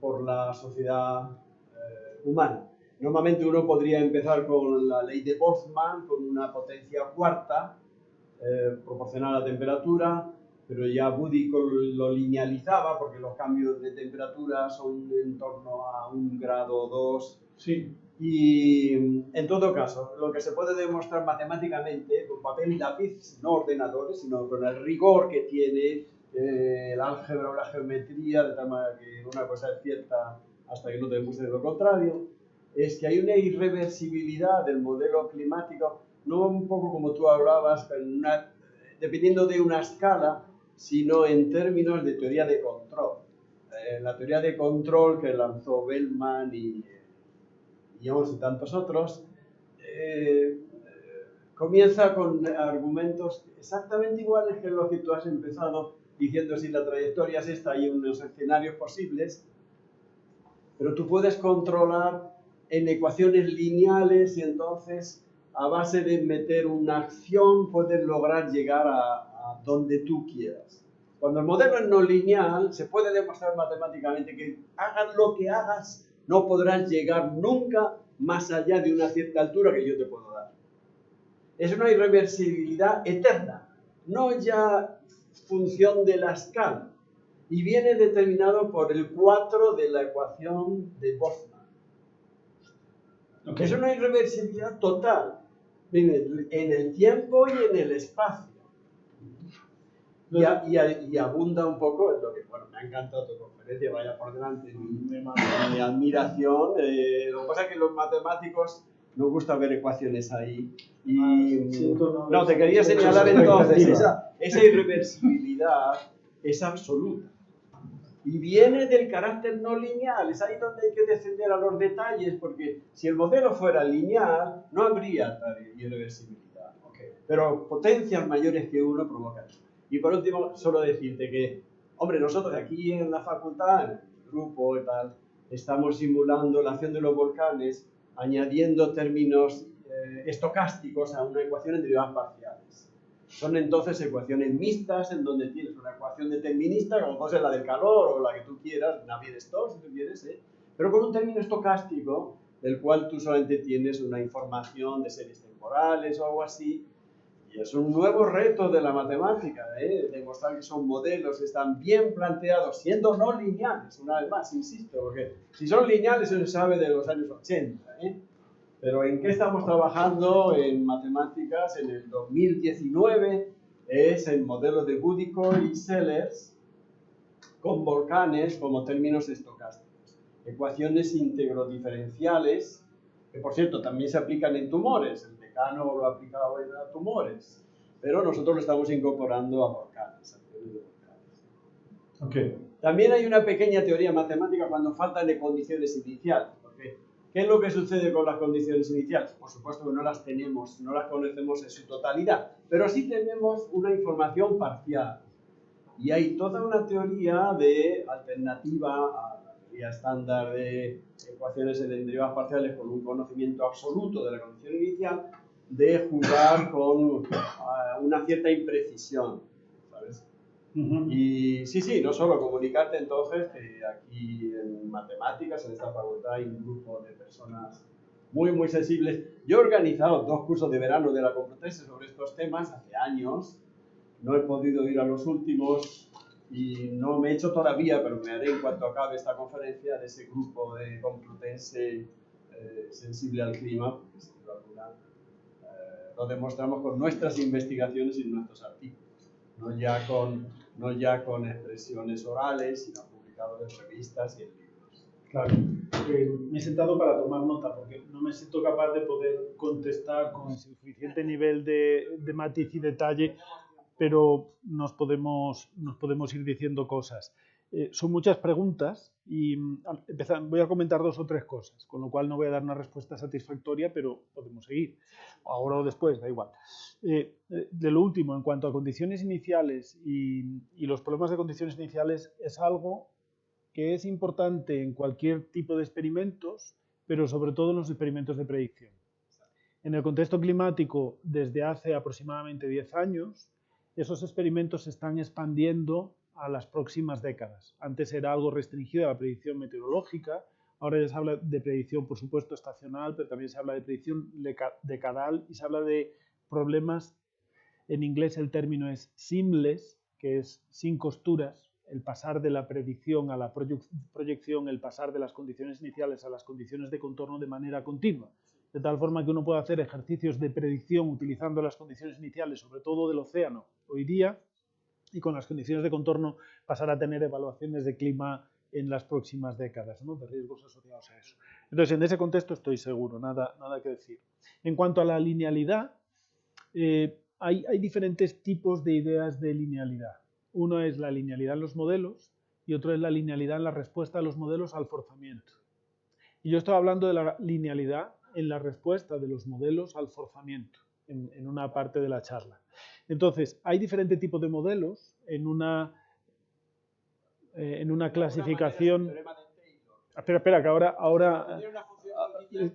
por la sociedad humana. Normalmente uno podría empezar con la ley de Boltzmann, con una potencia cuarta, proporcional a la temperatura, pero ya Budico lo linealizaba porque los cambios de temperatura son en torno a 1 grado o 2. Sí. Y en todo caso, lo que se puede demostrar matemáticamente con papel y lápiz, no ordenadores, sino con el rigor que tiene el álgebra o la geometría, de tal manera que una cosa es cierta hasta que no te demuestres lo contrario, es que hay una irreversibilidad del modelo climático, no un poco como tú hablabas, pero dependiendo de una escala, sino en términos de teoría de control. La teoría de control que lanzó Bellman y tantos otros, comienza con argumentos exactamente iguales que los que tú has empezado diciendo si la trayectoria es esta, hay unos escenarios posibles, pero tú puedes controlar en ecuaciones lineales y entonces a base de meter una acción puedes lograr llegar a donde tú quieras. Cuando el modelo es no lineal, se puede demostrar matemáticamente que hagas lo que hagas, no podrás llegar nunca más allá de una cierta altura que yo te puedo dar. Es una irreversibilidad eterna, no ya función de la escala, y viene determinado por el 4 de la ecuación de Boltzmann. Okay. Es una irreversibilidad total en el tiempo y en el espacio. Y abunda un poco en lo que, bueno, me ha encantado tu conferencia, vaya por delante mi admiración. Lo que pasa es que los matemáticos nos gusta ver ecuaciones ahí. Y no, te quería señalar entonces, esa irreversibilidad es absoluta. Y viene del carácter no lineal, es ahí donde hay que descender a los detalles, porque si el modelo fuera lineal, no habría tal irreversibilidad. Okay. Pero potencias mayores que uno provocan. Y por último, solo decirte que, hombre, nosotros aquí en la facultad, en el grupo y tal, estamos simulando la acción de los volcanes, añadiendo términos estocásticos a una ecuación en derivadas parciales. Son entonces ecuaciones mixtas en donde tienes una ecuación determinista, como puede ser la del calor o la que tú quieras, Navier-Stokes si tú quieres, pero con un término estocástico del cual tú solamente tienes una información de series temporales o algo así. Y es un nuevo reto de la matemática, demostrar que son modelos, están bien planteados, siendo no lineales, una vez más, insisto, porque si son lineales se sabe de los años 80, Pero ¿en qué estamos trabajando en matemáticas en el 2019? Es en modelos de Budico y Sellers con volcanes como términos estocásticos. Ecuaciones íntegro-diferenciales, que por cierto también se aplican en tumores. El decano lo ha aplicado en tumores, pero nosotros lo estamos incorporando a volcanes, a teorías de volcanes. Okay. También hay una pequeña teoría matemática cuando faltan de condiciones iniciales. Porque, ¿qué es lo que sucede con las condiciones iniciales? Por supuesto que no las tenemos, no las conocemos en su totalidad, pero sí tenemos una información parcial. Y hay toda una teoría de alternativa a la teoría estándar de ecuaciones en derivadas parciales con un conocimiento absoluto de la condición inicial, de jugar con una cierta imprecisión, ¿sabes? Y sí, no solo comunicarte entonces que aquí en matemáticas, en esta facultad, hay un grupo de personas muy sensibles. Yo he organizado 2 cursos de verano de la Complutense sobre estos temas hace años. No he podido ir a los últimos y no me he hecho todavía, pero me haré en cuanto acabe esta conferencia, de ese grupo de Complutense sensible al clima, porque sin duda alguna lo demostramos con nuestras investigaciones y nuestros artículos, no ya con expresiones orales, sino publicados en revistas y en libros. Claro, me he sentado para tomar nota porque no me siento capaz de poder contestar con suficiente nivel de matiz y detalle, pero nos podemos ir diciendo cosas. Son muchas preguntas y voy a comentar 2 o 3 cosas, con lo cual no voy a dar una respuesta satisfactoria, pero podemos seguir, ahora o después, da igual. De lo último, en cuanto a condiciones iniciales y los problemas de condiciones iniciales, es algo que es importante en cualquier tipo de experimentos, pero sobre todo en los experimentos de predicción. En el contexto climático, desde hace aproximadamente 10 años, esos experimentos se están expandiendo a las próximas décadas. Antes era algo restringido a la predicción meteorológica, ahora ya se habla de predicción, por supuesto, estacional, pero también se habla de predicción decadal y se habla de problemas, en inglés el término es seamless, que es sin costuras, el pasar de la predicción a la proyección, el pasar de las condiciones iniciales a las condiciones de contorno de manera continua. De tal forma que uno puede hacer ejercicios de predicción utilizando las condiciones iniciales, sobre todo del océano, hoy día, y con las condiciones de contorno pasar a tener evaluaciones de clima en las próximas décadas, ¿no? De riesgos asociados a eso. Entonces, en ese contexto estoy seguro, nada que decir. En cuanto a la linealidad, hay diferentes tipos de ideas de linealidad. Uno es la linealidad en los modelos y otro es la linealidad en la respuesta de los modelos al forzamiento. Y yo estoy hablando de la linealidad en la respuesta de los modelos al forzamiento en una parte de la charla. Entonces, hay diferentes tipos de modelos en una clasificación. Espera, que ahora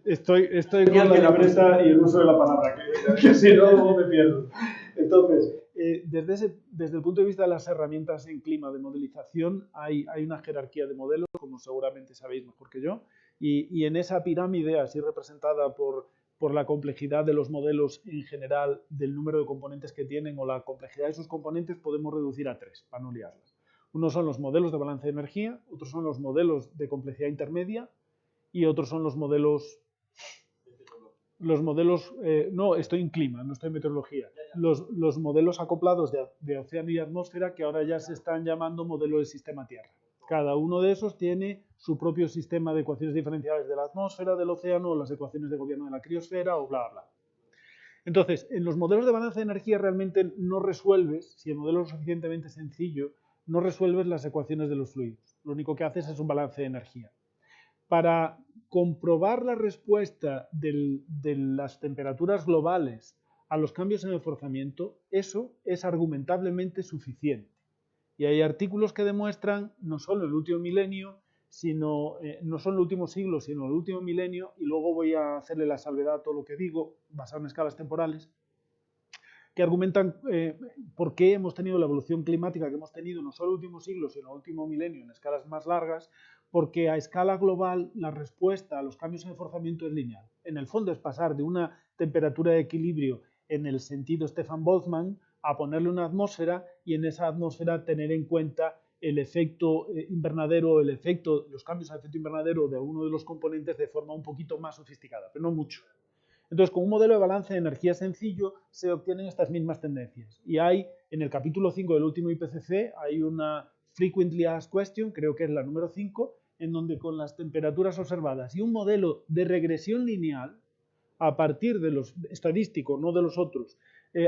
estoy con la libreta y el uso de la palabra, que si no me pierdo. Entonces, desde el punto de vista de las herramientas en clima de modelización, hay una jerarquía de modelos, como seguramente sabéis mejor que yo, y en esa pirámide, así representada por la complejidad de los modelos en general, del número de componentes que tienen o la complejidad de sus componentes, podemos reducir a 3, para no liarlas. Unos son los modelos de balance de energía, otros son los modelos de complejidad intermedia y otros son los modelos... no, estoy en clima, no estoy en meteorología. Los modelos acoplados de océano y atmósfera, que ahora ya se están llamando modelos de sistema Tierra. Cada uno de esos tiene su propio sistema de ecuaciones diferenciales de la atmósfera, del océano, o las ecuaciones de gobierno de la criosfera, o bla, bla. Entonces, en los modelos de balance de energía realmente no resuelves, si el modelo es suficientemente sencillo, no resuelves las ecuaciones de los fluidos. Lo único que haces es un balance de energía. Para comprobar la respuesta de las temperaturas globales a los cambios en el forzamiento, eso es argumentablemente suficiente. Y hay artículos que demuestran, no solo el último milenio, sino no solo el último siglo, sino el último milenio, y luego voy a hacerle la salvedad a todo lo que digo, basado en escalas temporales, que argumentan por qué hemos tenido la evolución climática que hemos tenido, no solo el último siglo, sino el último milenio, en escalas más largas, porque a escala global la respuesta a los cambios en el forzamiento es lineal. En el fondo es pasar de una temperatura de equilibrio en el sentido Stefan Boltzmann a ponerle una atmósfera y en esa atmósfera tener en cuenta el efecto invernadero, los cambios al efecto invernadero de alguno de los componentes de forma un poquito más sofisticada, pero no mucho. Entonces, con un modelo de balance de energía sencillo se obtienen estas mismas tendencias. Y hay, en el capítulo 5 del último IPCC, hay una Frequently Asked Question, creo que es la número 5, en donde con las temperaturas observadas y un modelo de regresión lineal, a partir de los estadísticos, no de los otros,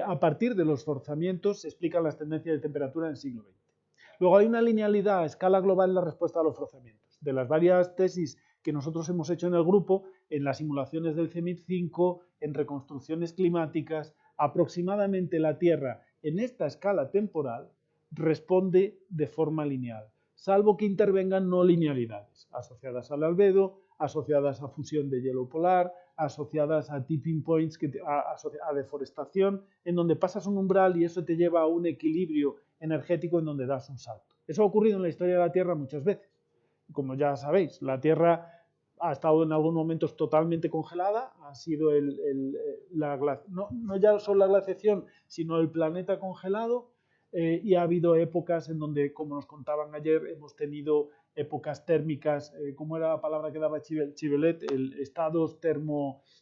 a partir de los forzamientos se explican las tendencias de temperatura en el siglo XX. Luego hay una linealidad a escala global en la respuesta a los forzamientos. De las varias tesis que nosotros hemos hecho en el grupo, en las simulaciones del CEMIP5, en reconstrucciones climáticas, aproximadamente la Tierra en esta escala temporal responde de forma lineal, salvo que intervengan no linealidades, asociadas al albedo, asociadas a fusión de hielo polar, asociadas a tipping points, a deforestación, en donde pasas un umbral y eso te lleva a un equilibrio energético en donde das un salto. Eso ha ocurrido en la historia de la Tierra muchas veces. Como ya sabéis, la Tierra ha estado en algunos momentos totalmente congelada, ha sido no ya solo la glaciación, sino el planeta congelado, y ha habido épocas en donde, como nos contaban ayer, hemos tenido épocas térmicas, ¿cómo era la palabra que daba Chivelet? Estados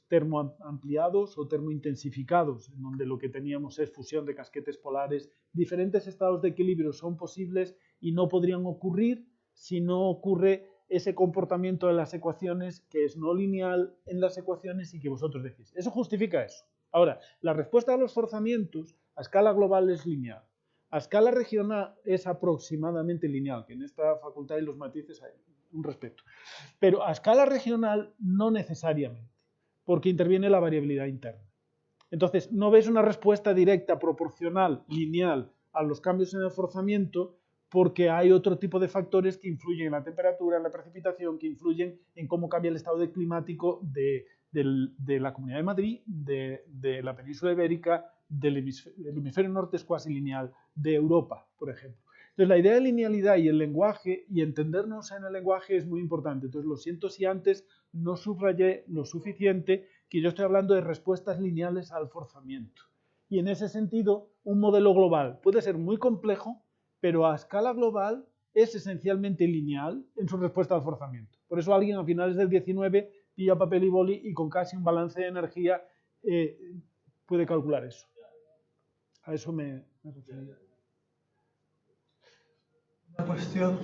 termoampliados o termointensificados, en donde lo que teníamos es fusión de casquetes polares. Diferentes estados de equilibrio son posibles y no podrían ocurrir si no ocurre ese comportamiento de las ecuaciones que es no lineal en las ecuaciones y que vosotros decís. Eso justifica eso. Ahora, la respuesta a los forzamientos a escala global es lineal. A escala regional es aproximadamente lineal, que en esta facultad hay los matices, hay un respeto. Pero a escala regional no necesariamente, porque interviene la variabilidad interna. Entonces, no ves una respuesta directa, proporcional, lineal a los cambios en el forzamiento, porque hay otro tipo de factores que influyen en la temperatura, en la precipitación, que influyen en cómo cambia el estado climático de la Comunidad de Madrid, de la península ibérica, del hemisferio norte es cuasi lineal, de Europa, por ejemplo. Entonces, la idea de linealidad y el lenguaje, y entendernos en el lenguaje es muy importante. Entonces, lo siento si antes no subrayé lo suficiente, que yo estoy hablando de respuestas lineales al forzamiento. Y en ese sentido, un modelo global puede ser muy complejo, pero a escala global es esencialmente lineal en su respuesta al forzamiento. Por eso alguien a finales del 19 pilla papel y boli y con casi un balance de energía puede calcular eso. A eso me refería. Una cuestión,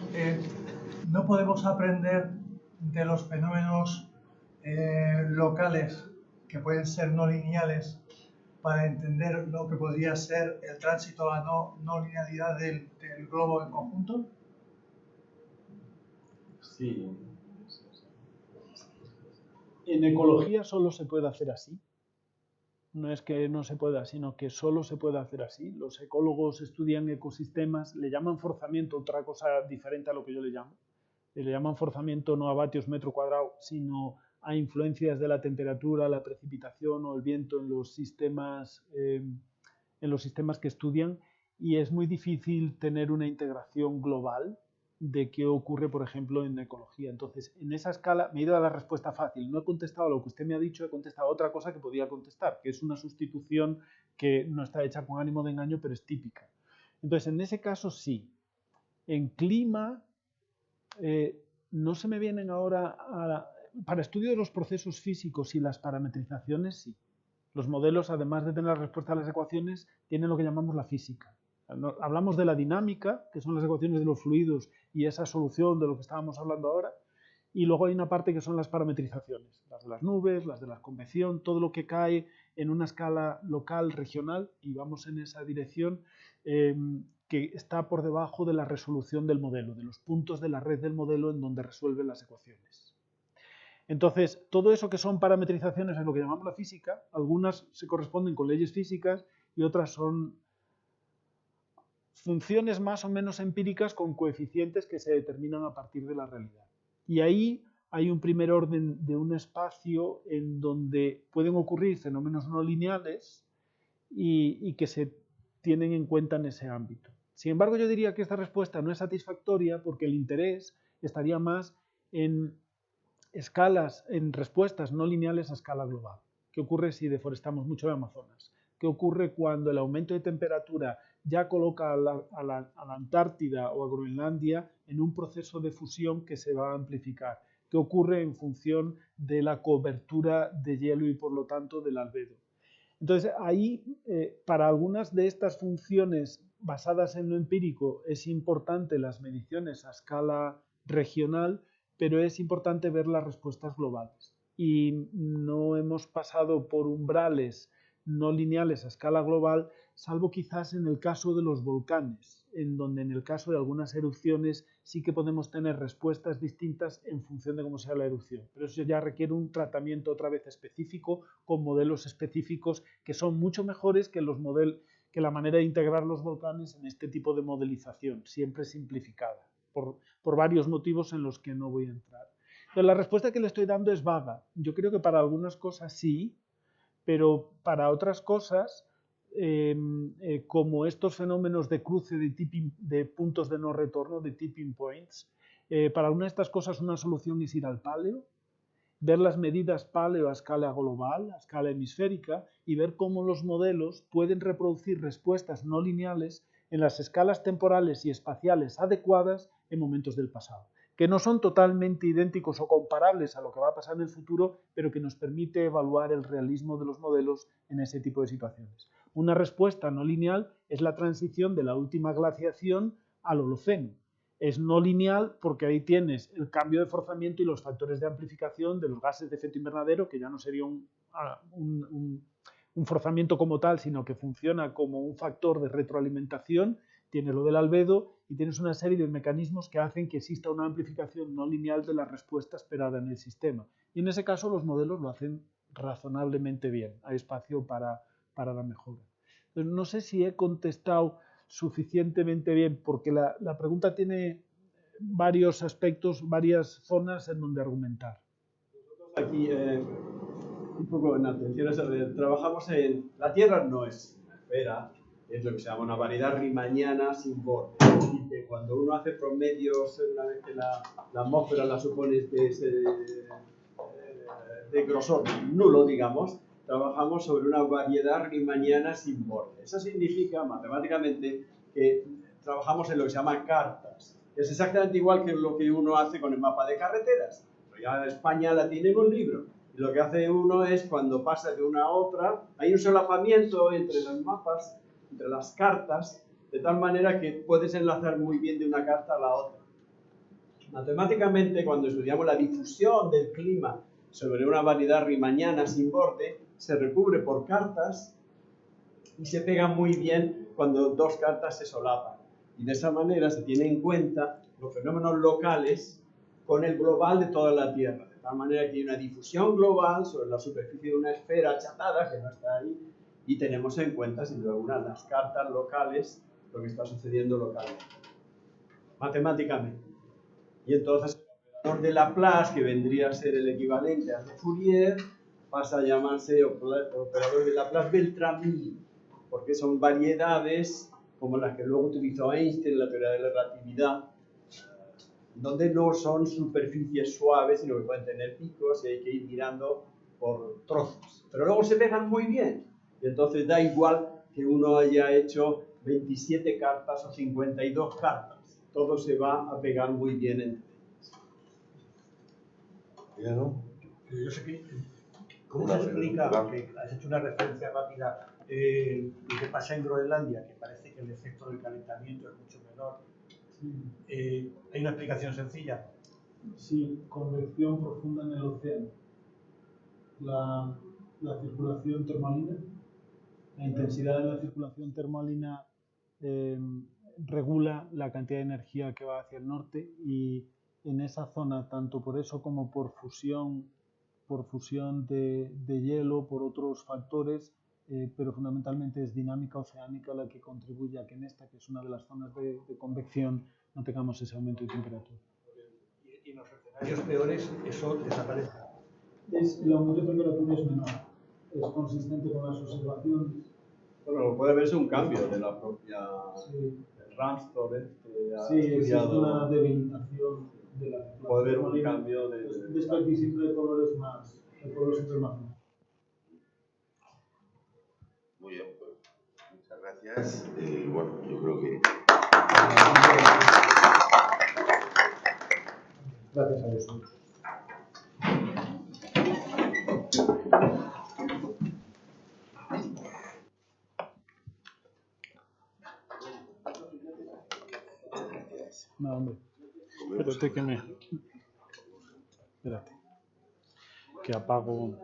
no podemos aprender de los fenómenos locales que pueden ser no lineales para entender lo que podría ser el tránsito a la no linealidad del globo en conjunto. Sí. En ecología solo se puede hacer así. No es que no se pueda, sino que solo se puede hacer así. Los ecólogos estudian ecosistemas, le llaman forzamiento, otra cosa diferente a lo que yo le llamo. Le llaman forzamiento no a vatios metro cuadrado, sino a influencias de la temperatura, la precipitación o el viento en los sistemas que estudian, y es muy difícil tener una integración global de qué ocurre, por ejemplo, en ecología. Entonces, en esa escala me he ido a la respuesta fácil. No he contestado lo que usted me ha dicho, he contestado otra cosa que podía contestar, que es una sustitución que no está hecha con ánimo de engaño, pero es típica. Entonces, en ese caso sí. En clima, no se me vienen ahora para estudio de los procesos físicos y las parametrizaciones, sí. Los modelos, además de tener la respuesta a las ecuaciones, tienen lo que llamamos la física. Hablamos de la dinámica, que son las ecuaciones de los fluidos y esa solución de lo que estábamos hablando ahora, y luego hay una parte que son las parametrizaciones, las de las nubes, las de la convección, todo lo que cae en una escala local, regional, y vamos en esa dirección, que está por debajo de la resolución del modelo, de los puntos de la red del modelo en donde resuelven las ecuaciones. Entonces, todo eso que son parametrizaciones es lo que llamamos la física. Algunas se corresponden con leyes físicas y otras son funciones más o menos empíricas con coeficientes que se determinan a partir de la realidad. Y ahí hay un primer orden de un espacio en donde pueden ocurrir fenómenos no lineales y que se tienen en cuenta en ese ámbito. Sin embargo, yo diría que esta respuesta no es satisfactoria porque el interés estaría más en escalas, en respuestas no lineales a escala global. ¿Qué ocurre si deforestamos mucho el Amazonas? ¿Qué ocurre cuando el aumento de temperatura ya coloca a la Antártida o a Groenlandia en un proceso de fusión que se va a amplificar? que ocurre en función de la cobertura de hielo y por lo tanto del albedo. Entonces ahí para algunas de estas funciones basadas en lo empírico es importante las mediciones a escala regional, pero es importante ver las respuestas globales. Y no hemos pasado por umbrales no lineales a escala global, salvo quizás en el caso de los volcanes, en donde en el caso de algunas erupciones sí que podemos tener respuestas distintas en función de cómo sea la erupción. Pero eso ya requiere un tratamiento otra vez específico, con modelos específicos que son mucho mejores que la manera de integrar los volcanes en este tipo de modelización, siempre simplificada, por varios motivos en los que no voy a entrar. Entonces, la respuesta que le estoy dando es vaga. Yo creo que para algunas cosas sí, pero para otras cosas, como estos fenómenos de cruce de puntos de no retorno, de tipping points, para algunas de estas cosas una solución es ir al paleo, ver las medidas paleo a escala global, a escala hemisférica, y ver cómo los modelos pueden reproducir respuestas no lineales en las escalas temporales y espaciales adecuadas en momentos del pasado, que no son totalmente idénticos o comparables a lo que va a pasar en el futuro, pero que nos permite evaluar el realismo de los modelos en ese tipo de situaciones. Una respuesta no lineal es la transición de la última glaciación al Holoceno. Es no lineal porque ahí tienes el cambio de forzamiento y los factores de amplificación de los gases de efecto invernadero, que ya no sería un forzamiento como tal, sino que funciona como un factor de retroalimentación. Tienes lo del albedo y tienes una serie de mecanismos que hacen que exista una amplificación no lineal de la respuesta esperada en el sistema. Y en ese caso los modelos lo hacen razonablemente bien. Hay espacio para la mejora. Entonces, no sé si he contestado suficientemente bien, porque la pregunta tiene varios aspectos, varias zonas en donde argumentar. Aquí, un poco en atención a eso, trabajamos en... La Tierra no es una esfera, es lo que se llama una variedad riemanniana sin borde. Y que cuando uno hace promedios, una vez que la atmósfera la supones que es de grosor nulo, digamos, trabajamos sobre una variedad riemanniana sin borde. Eso significa, matemáticamente, que trabajamos en lo que se llama cartas. Es exactamente igual que lo que uno hace con el mapa de carreteras. Ya España la tiene en un libro. Y lo que hace uno es, cuando pasa de una a otra, hay un solapamiento entre los mapas, entre las cartas, de tal manera que puedes enlazar muy bien de una carta a la otra. Matemáticamente, cuando estudiamos la difusión del clima sobre una variedad riemanniana sin borde, se recubre por cartas y se pega muy bien cuando dos cartas se solapan. Y de esa manera se tiene en cuenta los fenómenos locales con el global de toda la Tierra. De tal manera que hay una difusión global sobre la superficie de una esfera achatada que no está ahí, y tenemos en cuenta, sin duda alguna, las cartas locales, lo que está sucediendo localmente, matemáticamente. Y entonces el operador de Laplace, que vendría a ser el equivalente al de Fourier, pasa a llamarse operador de Laplace-Beltrami, porque son variedades como las que luego utilizó Einstein en la teoría de la relatividad, donde no son superficies suaves, sino que pueden tener picos y hay que ir mirando por trozos. Pero luego se pegan muy bien, y entonces da igual que uno haya hecho 27 cartas o 52 cartas, todo se va a pegar muy bien entre ellas. ¿No? Yo sé que, ¿cómo se explica, que has hecho una referencia rápida, lo que pasa en Groenlandia, que parece que el efecto del calentamiento es mucho menor? ¿Hay una explicación sencilla? Sí, convección profunda en el océano. La circulación termalina, la intensidad de la circulación termalina regula la cantidad de energía que va hacia el norte, y en esa zona, tanto por eso como por fusión de hielo, por otros factores, pero fundamentalmente es dinámica oceánica la que contribuye a que en esta, que es una de las zonas de convección, no tengamos ese aumento de temperatura. Y en los escenarios peores eso desaparece. El aumento de temperatura es menor, es consistente con las observaciones. Bueno, puede verse un cambio de la propia... Sí. El Ramstor Sí, existe una debilitación de la... Puede haber un cambio de... Después siempre de colores más, de colores siempre más. Muy bien, pues muchas gracias. Bueno, yo creo que... Gracias a vosotros. No, hombre. Espérate que me... Espérate. Que apago...